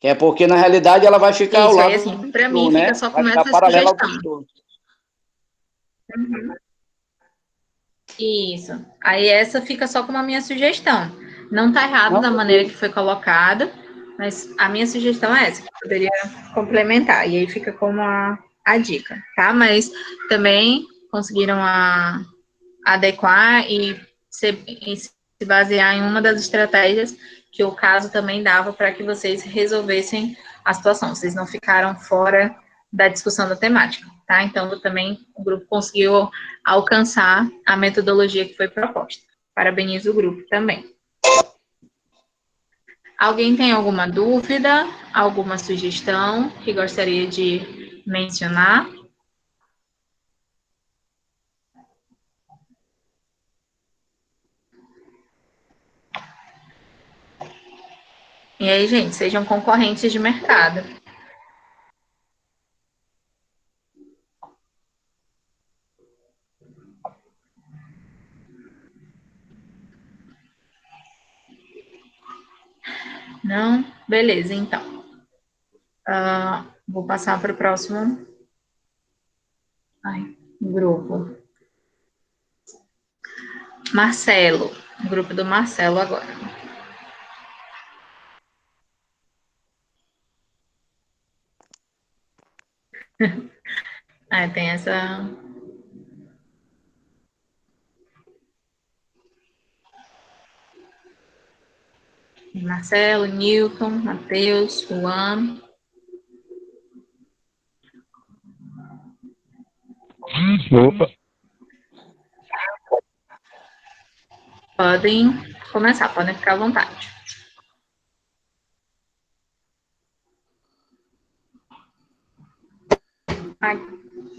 Que é porque, na realidade, ela vai ficar ao lado assim, para mim, fica só com essa paralela ao sugestão. Isso. Aí essa fica só como a minha sugestão. Não tá errado da maneira que foi colocada, mas a minha sugestão é essa, que poderia complementar. E aí fica como a dica, tá? Mas também conseguiram adequar e se basear em uma das estratégias que o caso também dava para que vocês resolvessem a situação. Vocês não ficaram fora da discussão da temática, tá? Então, também o grupo conseguiu alcançar a metodologia que foi proposta. Parabenizo o grupo também. Alguém tem alguma dúvida, alguma sugestão que gostaria de mencionar? E aí, gente, sejam concorrentes de mercado. Não? Beleza, então. Vou passar para o próximo grupo. Marcelo. O grupo do Marcelo agora. Tem essa... Marcelo, Newton, Matheus, Juan. Opa. Podem começar, podem ficar à vontade.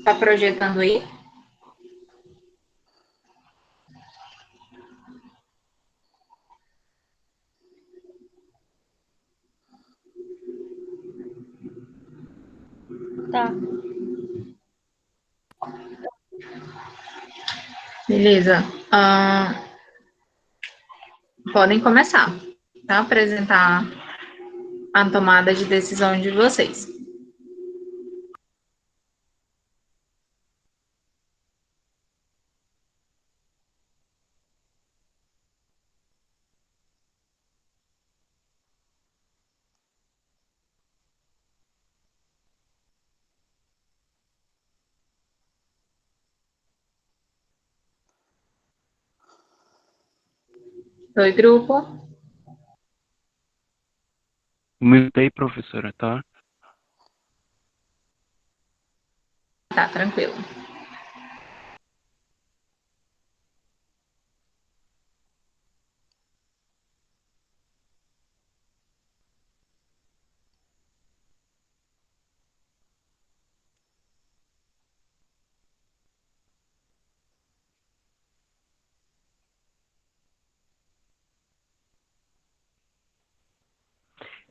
Tá projetando aí? Tá. Beleza. Podem começar, tá? Apresentar a tomada de decisão de vocês. Oi, grupo. Mutei, professora, tá? Tá, tranquilo.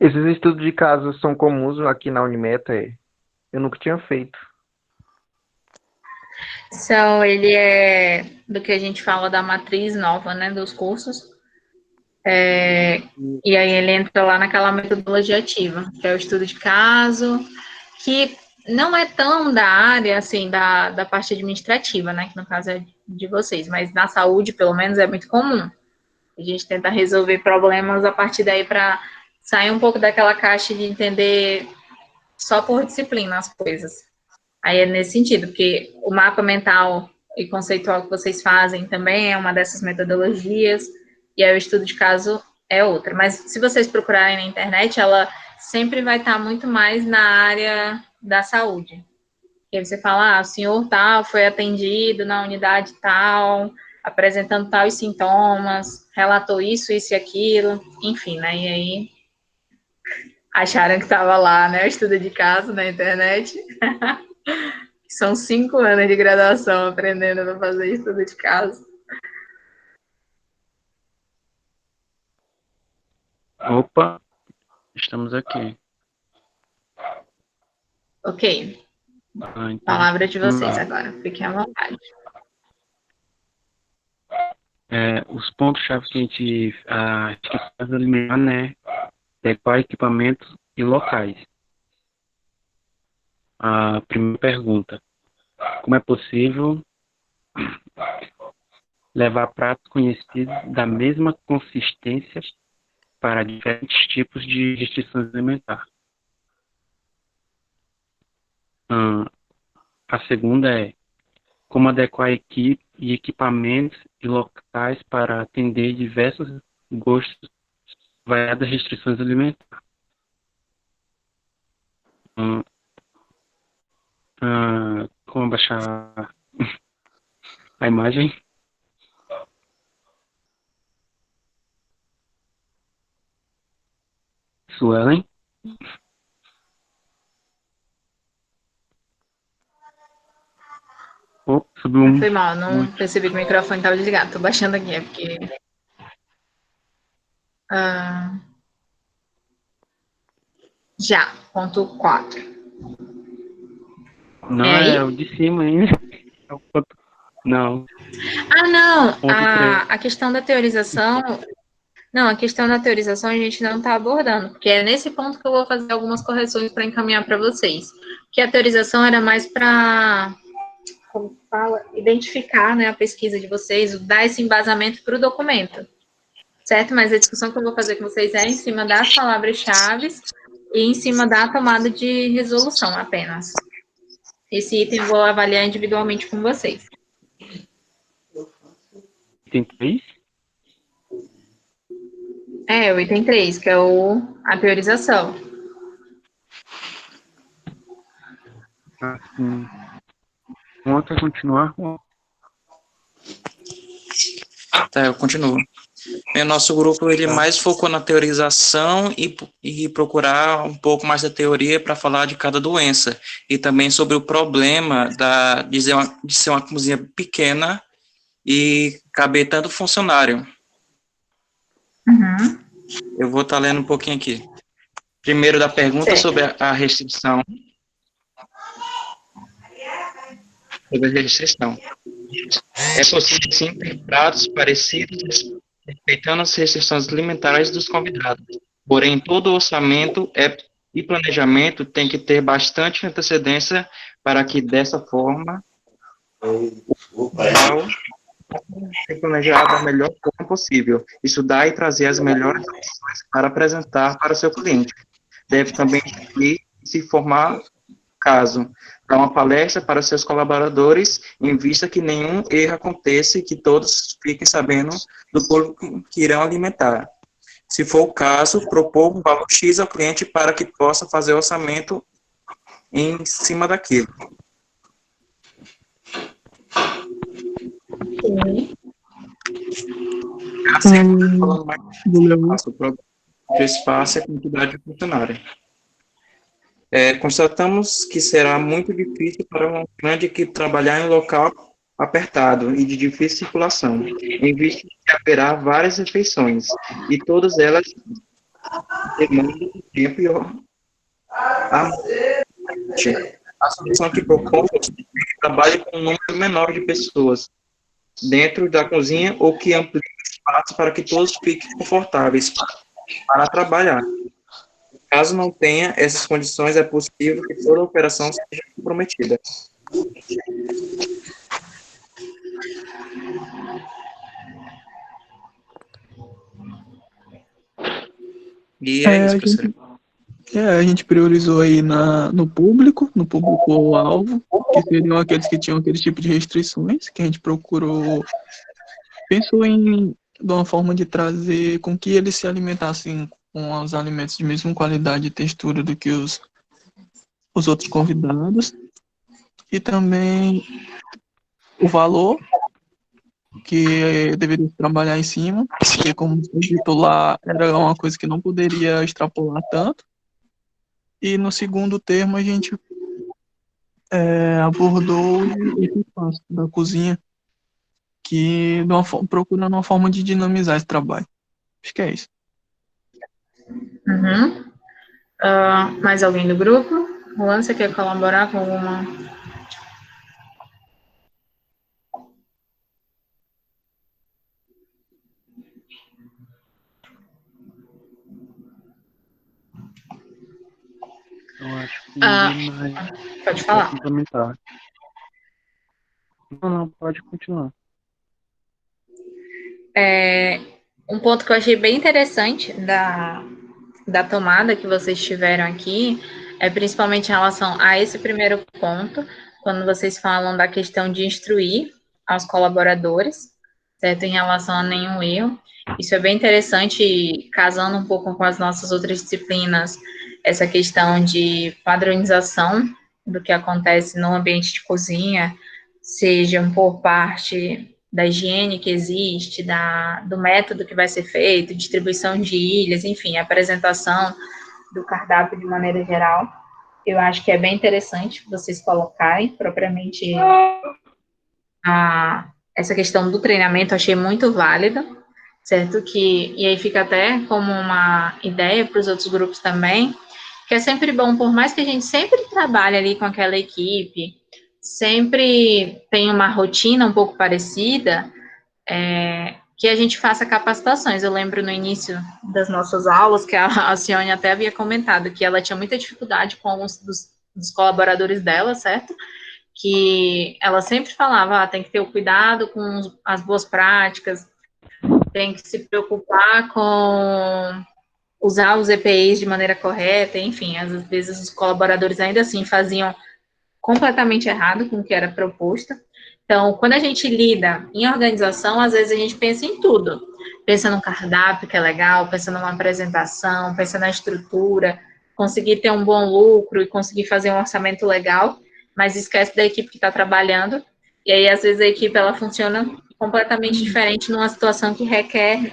Esses estudos de caso são comuns aqui na Unimeta? Eu nunca tinha feito. Ele é do que a gente fala da matriz nova, né, dos cursos. E aí ele entra lá naquela metodologia ativa, que é o estudo de caso, que não é tão da área, assim, da parte administrativa, né, que no caso é de vocês, mas na saúde, pelo menos, é muito comum. A gente tenta resolver problemas a partir daí para sair um pouco daquela caixa de entender só por disciplina as coisas. Aí é nesse sentido, porque o mapa mental e conceitual que vocês fazem também é uma dessas metodologias, e aí o estudo de caso é outra. Mas se vocês procurarem na internet, ela sempre vai estar muito mais na área da saúde. E aí você fala, o senhor tal foi atendido na unidade tal, apresentando tais sintomas, relatou isso, isso e aquilo, enfim, né? E aí acharam que estava lá, né? O estudo de caso na internet. São 5 anos de graduação aprendendo a fazer estudo de caso. Opa, estamos aqui. Ok. Então, Palavra de vocês agora. Fiquem à vontade. Os pontos-chave que a gente precisa eliminar, né? Adequar equipamentos e locais. A primeira pergunta: como é possível levar pratos conhecidos da mesma consistência para diferentes tipos de restrições alimentares? A segunda é: como adequar a equipe e equipamentos e locais para atender diversos gostos, variadas restrições alimentares? Como baixar a imagem? Suelen? Subiu Foi mal, não percebi que o microfone estava desligado. Estou baixando aqui, é porque... Já, ponto 4. Não, é o de cima ainda. Não. Não. Ponto 3. A questão da teorização... Não, a questão da teorização a gente não está abordando, porque é nesse ponto que eu vou fazer algumas correções para encaminhar para vocês. Que a teorização era mais para, como fala, identificar, né, a pesquisa de vocês, dar esse embasamento para o documento, certo? Mas a discussão que eu vou fazer com vocês é em cima das palavras-chave e em cima da tomada de resolução apenas. Esse item eu vou avaliar individualmente com vocês. Item 3? O item 3, que é a priorização. Quer continuar? Tá, eu continuo. O nosso grupo ele mais focou na teorização e procurar um pouco mais da teoria para falar de cada doença. E também sobre o problema de ser uma cozinha pequena e caber tanto funcionário. Uhum. Eu vou estar lendo um pouquinho aqui. Primeiro da pergunta sobre a restrição. Sobre a restrição. É possível, sim, ter pratos parecidos, respeitando as restrições alimentares dos convidados. Porém, todo orçamento e planejamento tem que ter bastante antecedência para que, dessa forma, o ser planejado da melhor forma possível, estudar e trazer as melhores opções para apresentar para o seu cliente. Deve também incluir se formar caso, dar uma palestra para seus colaboradores, em vista que nenhum erro aconteça e que todos fiquem sabendo do público que irão alimentar. Se for o caso, propor um valor X ao cliente para que possa fazer o orçamento em cima daquilo. Assim, falando mais do espaço e a quantidade de funcionários. Constatamos que será muito difícil para uma grande equipe trabalhar em um local apertado e de difícil circulação, em vista de que haverá várias refeições, e todas elas demanda do tempo e a solução que propõe é que trabalhe com um número menor de pessoas dentro da cozinha ou que amplie o espaço para que todos fiquem confortáveis para trabalhar. Caso não tenha essas condições, é possível que toda a operação seja comprometida. E é isso, professor. A gente priorizou aí no público-alvo, que seriam aqueles que tinham aquele tipo de restrições, que a gente pensou de uma forma de trazer com que eles se alimentassem com os alimentos de mesma qualidade e textura do que os outros convidados, e também o valor, que deveria trabalhar em cima, porque como foi dito lá, era uma coisa que não poderia extrapolar tanto. E no segundo termo a gente abordou esse espaço da cozinha, que procurando uma forma de dinamizar esse trabalho. Acho que é isso. Uhum. Mais alguém do grupo? Juan, você quer colaborar com alguma? Eu acho que ninguém mais pode falar. complementar. Não, pode continuar. Um ponto que eu achei bem interessante da tomada que vocês tiveram aqui é principalmente em relação a esse primeiro ponto, quando vocês falam da questão de instruir aos colaboradores, certo? Em relação a nenhum erro. Isso é bem interessante, casando um pouco com as nossas outras disciplinas, essa questão de padronização do que acontece no ambiente de cozinha, seja por parte da higiene que existe, do método que vai ser feito, distribuição de ilhas, enfim, apresentação do cardápio de maneira geral. Eu acho que é bem interessante vocês colocarem propriamente essa questão do treinamento, achei muito válida, certo? E aí fica até como uma ideia para os outros grupos também, que é sempre bom, por mais que a gente sempre trabalhe ali com aquela equipe, sempre tem uma rotina um pouco parecida, que a gente faça capacitações. Eu lembro no início das nossas aulas que a Cione até havia comentado que ela tinha muita dificuldade com alguns dos colaboradores dela, certo? Que ela sempre falava, tem que ter o cuidado com as boas práticas, tem que se preocupar com usar os EPIs de maneira correta, enfim, às vezes os colaboradores ainda assim faziam completamente errado com o que era proposto. Então, quando a gente lida em organização, às vezes a gente pensa em tudo. Pensa no cardápio, que é legal, pensa numa apresentação, pensa na estrutura, conseguir ter um bom lucro e conseguir fazer um orçamento legal, mas esquece da equipe que está trabalhando. E aí, às vezes, a equipe ela funciona completamente diferente numa situação que requer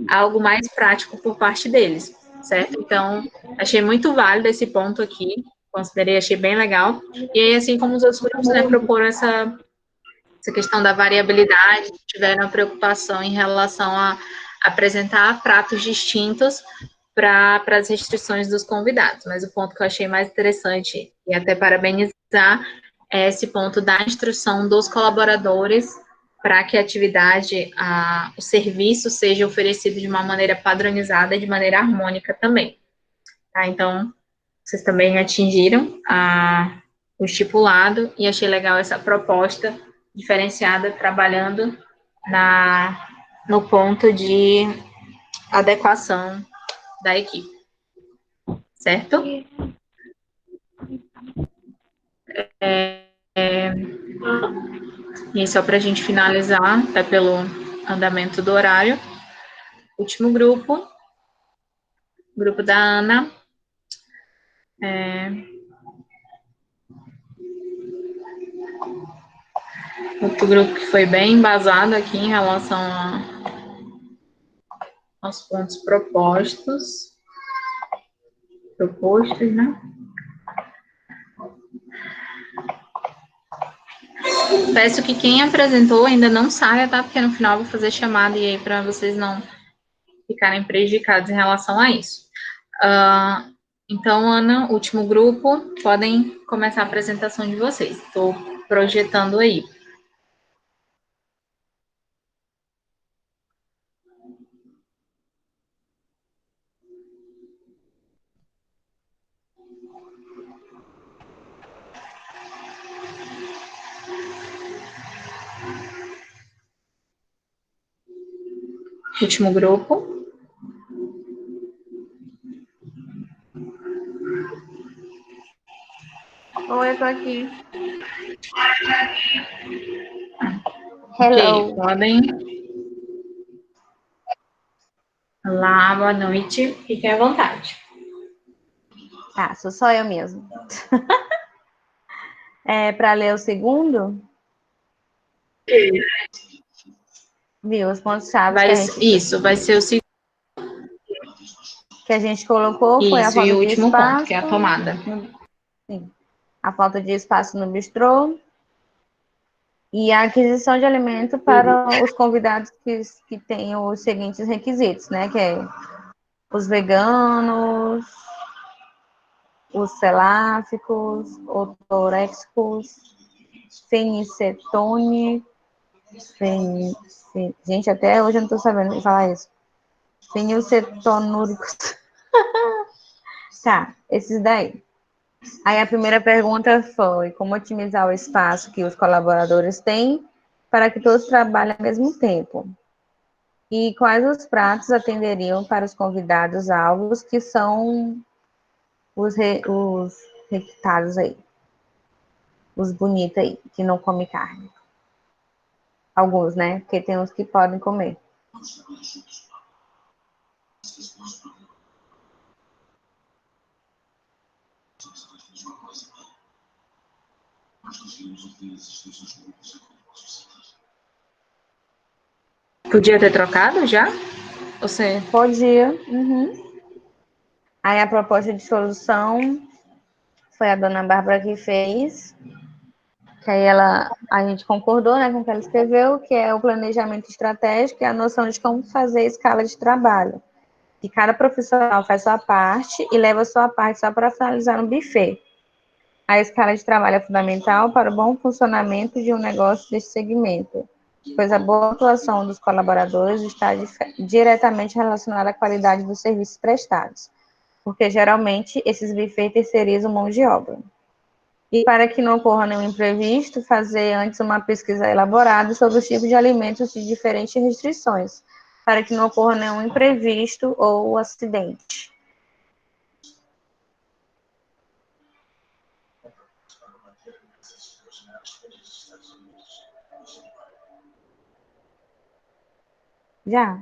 algo mais prático por parte deles, certo? Então, achei muito válido esse ponto aqui, considerei, achei bem legal. E aí, assim como os outros grupos, né, proporam essa questão da variabilidade, tiveram a preocupação em relação a apresentar pratos distintos para as restrições dos convidados. Mas o ponto que eu achei mais interessante, e até parabenizar, é esse ponto da instrução dos colaboradores para que a atividade, o serviço seja oferecido de uma maneira padronizada e de maneira harmônica também. Tá? Então, vocês também atingiram o estipulado e achei legal essa proposta diferenciada, trabalhando no ponto de adequação da equipe. Certo? E só para a gente finalizar, até pelo andamento do horário, último grupo da Ana. Outro grupo que foi bem embasado aqui em relação aos pontos propostos, né? Peço que quem apresentou ainda não saia, tá? Porque no final eu vou fazer chamada e aí para vocês não ficarem prejudicados em relação a isso. Então, Ana, último grupo, podem começar a apresentação de vocês. Estou projetando aí. Último grupo. Oi, eu tô aqui. Hello. Ok, podem. Olá, boa noite. Fiquem à vontade. Tá, sou só eu mesmo. Para ler o segundo? Viu, os pontos-chave que a gente... Isso, vai ser o segundo. Que a gente colocou foi a Isso, e falta o de último espaço. ponto, que é a tomada. Sim. A falta de espaço no bistrô. E a aquisição de alimento para os convidados que têm os seguintes requisitos, né? Que é os veganos, os celáficos, ortoréxicos, fenicetônicos, gente, até hoje eu não estou sabendo falar isso. Fenilcetonúricos. Tá, esses daí. Aí a primeira pergunta foi como otimizar o espaço que os colaboradores têm para que todos trabalhem ao mesmo tempo. E quais os pratos atenderiam para os convidados alvos que são os requitados aí. Os bonitos aí, que não comem carne. Alguns, né? Porque tem uns que podem comer. Podia ter trocado já? Você... Podia. Uhum. Aí a proposta de solução foi a dona Bárbara que fez. Que aí a gente concordou, né, com o que ela escreveu, que é o planejamento estratégico e a noção de como fazer a escala de trabalho. Que cada profissional faz sua parte e leva a sua parte só para finalizar no buffet. A escala de trabalho é fundamental para o bom funcionamento de um negócio desse segmento, pois a boa atuação dos colaboradores está diretamente relacionada à qualidade dos serviços prestados, porque geralmente esses buffets terceirizam mão de obra. E para que não ocorra nenhum imprevisto, fazer antes uma pesquisa elaborada sobre os tipos de alimentos de diferentes restrições, para que não ocorra nenhum imprevisto ou acidente. Já?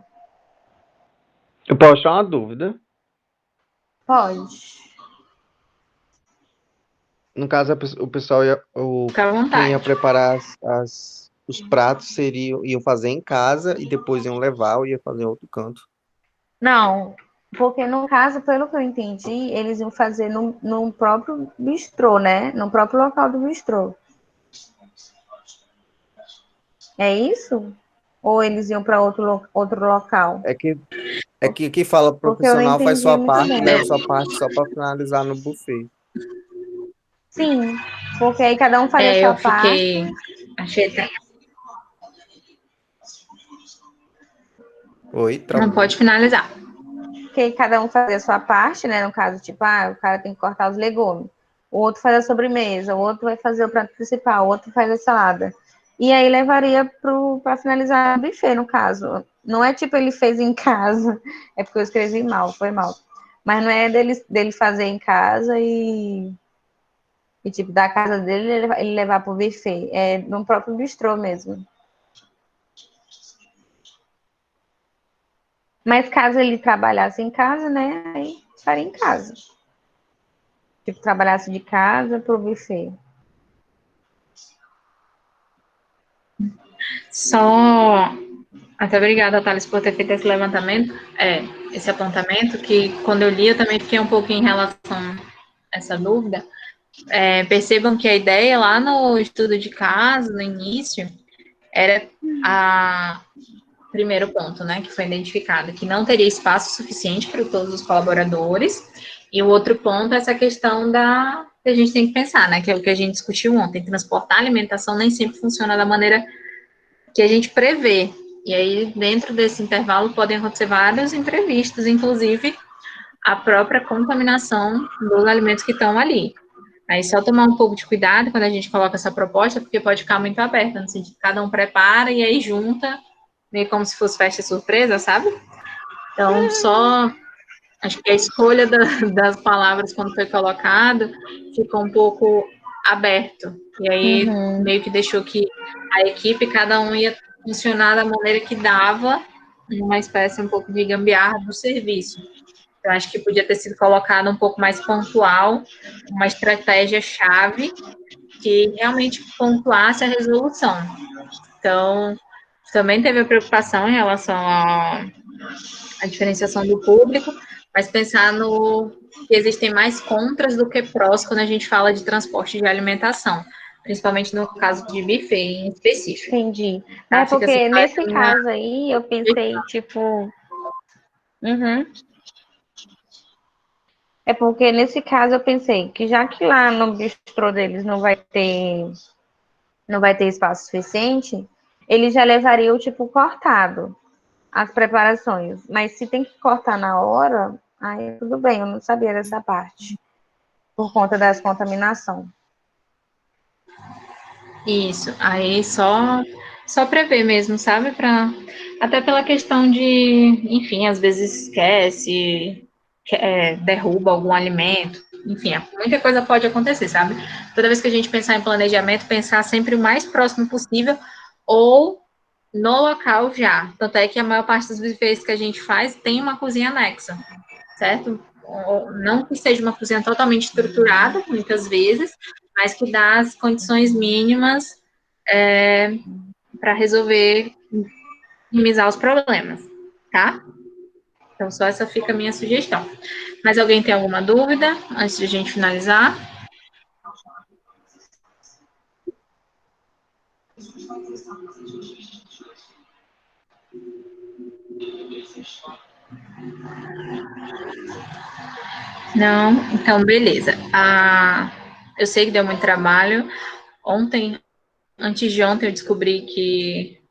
Eu posso achar uma dúvida? Pode. No caso, o pessoal quem ia preparar os pratos iam fazer em casa e depois iam levar ou ia fazer em outro canto. Não, porque no caso, pelo que eu entendi, eles iam fazer no próprio bistrô, né? No próprio local do bistrô. É isso? Ou eles iam para outro local? É que aqui fala Porque eu não profissional faz entendi sua muito parte, bem. leva sua parte só para finalizar no buffet. Sim, porque aí cada um fazia a sua parte. Achei. Oi, Não travou. pode finalizar. Porque cada um fazia a sua parte, né? No caso, tipo, o cara tem que cortar os legumes. O outro faz a sobremesa, o outro vai fazer o prato principal, o outro faz a salada. E aí levaria para finalizar o buffet, no caso. Não é tipo ele fez em casa, é porque eu escrevi mal, foi mal. Mas não é dele fazer em casa e tipo, da casa dele ele levar para o buffet. É no próprio bistrô mesmo. Mas caso ele trabalhasse em casa, né? Aí faria em casa. Tipo, trabalhasse de casa para o buffet. Só. Até obrigada, Thales, por ter feito esse levantamento, esse apontamento, que quando eu li eu também fiquei um pouquinho em relação a essa dúvida. Percebam que a ideia lá no estudo de caso, no início, era primeiro ponto, né, que foi identificado, que não teria espaço suficiente para todos os colaboradores. E o outro ponto é essa questão que a gente tem que pensar, né, que é o que a gente discutiu ontem. Transportar alimentação nem sempre funciona da maneira que a gente prevê. E aí, dentro desse intervalo, podem acontecer vários imprevistos, inclusive a própria contaminação dos alimentos que estão ali. Aí, só tomar um pouco de cuidado quando a gente coloca essa proposta, porque pode ficar muito aberta, no sentido que cada um prepara e aí junta, meio como se fosse festa surpresa, sabe? Então, só acho que a escolha das palavras quando foi colocado ficou um pouco aberto. E aí, meio que deixou que a equipe, cada um ia funcionar da maneira que dava, uma espécie um pouco de gambiarra do serviço. Eu acho que podia ter sido colocado um pouco mais pontual, uma estratégia-chave que realmente pontuasse a resolução. Então, também teve a preocupação em relação à diferenciação do público, mas pensar no que existem mais contras do que prós quando a gente fala de transporte de alimentação, principalmente no caso de buffet em específico. Entendi. Tá? É porque Fica nesse caso aí eu pensei, tipo. É porque nesse caso eu pensei que já que lá no bistrô deles não vai ter espaço suficiente, eles já levariam tipo cortado as preparações. Mas se tem que cortar na hora, aí tudo bem, eu não sabia dessa parte. Por conta das contaminação. Isso, aí só prever mesmo, sabe? Até pela questão de, enfim, às vezes esquece, derruba algum alimento, enfim, muita coisa pode acontecer, sabe? Toda vez que a gente pensar em planejamento, pensar sempre o mais próximo possível ou no local já. Tanto é que a maior parte dos buffets que a gente faz tem uma cozinha anexa, certo? Não que seja uma cozinha totalmente estruturada, muitas vezes, mas que dá as condições mínimas para resolver, minimizar os problemas, tá? Então, só essa fica a minha sugestão. Mas alguém tem alguma dúvida antes de a gente finalizar? Não? Então, beleza. Eu sei que deu muito trabalho. Antes de ontem, eu descobri que,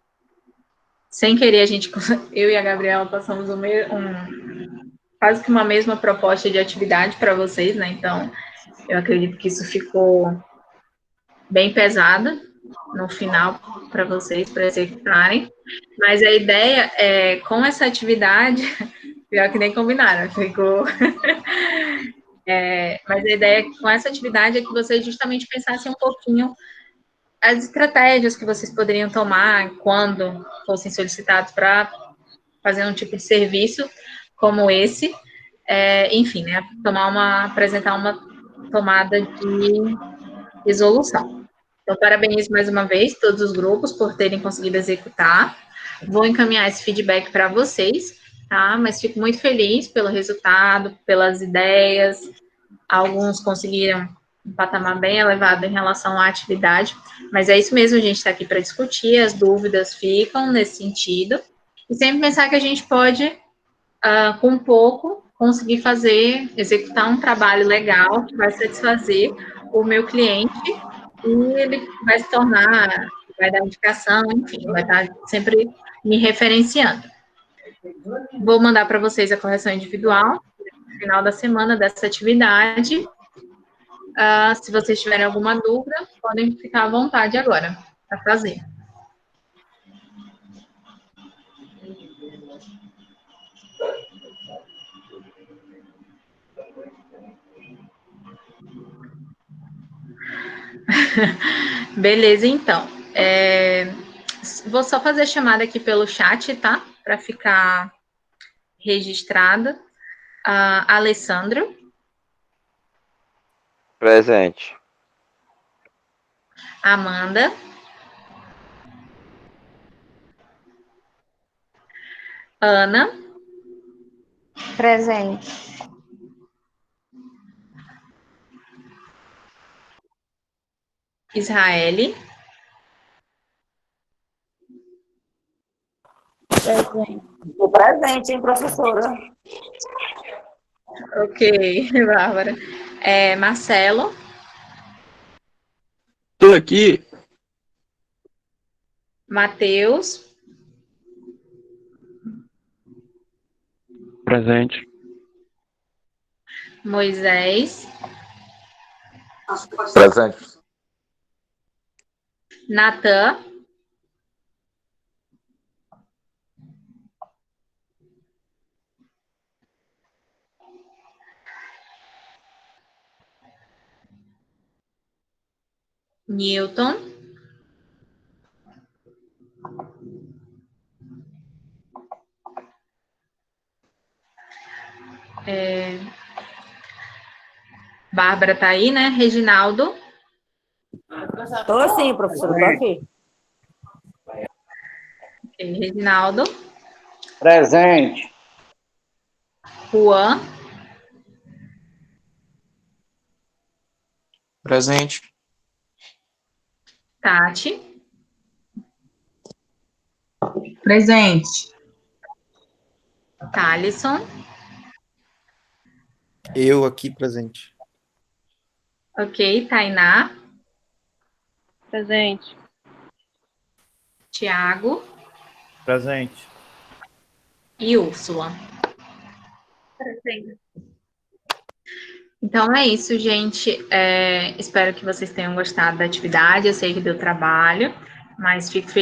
sem querer, eu e a Gabriela passamos quase que uma mesma proposta de atividade para vocês, né? Então, eu acredito que isso ficou bem pesada no final para vocês, para executarem. Mas a ideia é, com essa atividade, pior que nem combinaram, ficou. Mas a ideia com essa atividade é que vocês justamente pensassem um pouquinho as estratégias que vocês poderiam tomar quando fossem solicitados para fazer um tipo de serviço como esse, enfim, né, apresentar uma tomada de resolução. Então, parabenizo mais uma vez todos os grupos por terem conseguido executar. Vou encaminhar esse feedback para vocês, tá? Mas fico muito feliz pelo resultado, pelas ideias. Alguns conseguiram um patamar bem elevado em relação à atividade, mas é isso mesmo, a gente está aqui para discutir, as dúvidas ficam nesse sentido, e sempre pensar que a gente pode, com pouco, conseguir executar um trabalho legal que vai satisfazer o meu cliente, e ele vai se tornar, vai dar indicação, enfim, vai estar sempre me referenciando. Vou mandar para vocês a correção individual no final da semana dessa atividade. Se vocês tiverem alguma dúvida, podem ficar à vontade agora para fazer. Beleza, então. Vou só fazer a chamada aqui pelo chat, tá? Para ficar registrada. Alessandro. Presente. Amanda. Ana. Presente. Israele. Estou presente, hein, professora? Ok, Bárbara. Marcelo, Estou aqui. Matheus, Presente. Moisés, Presente. Natan, Newton, Bárbara tá aí, né? Reginaldo, Estou sim, professora, estou aqui. Reginaldo, Presente. Juan, Presente. Tati, Presente. Thalisson, Eu aqui presente. ok, Tainá, Presente. Tiago Presente. e Úrsula. Presente. Então é isso, gente. Espero que vocês tenham gostado da atividade. Eu sei que deu trabalho, mas fico feliz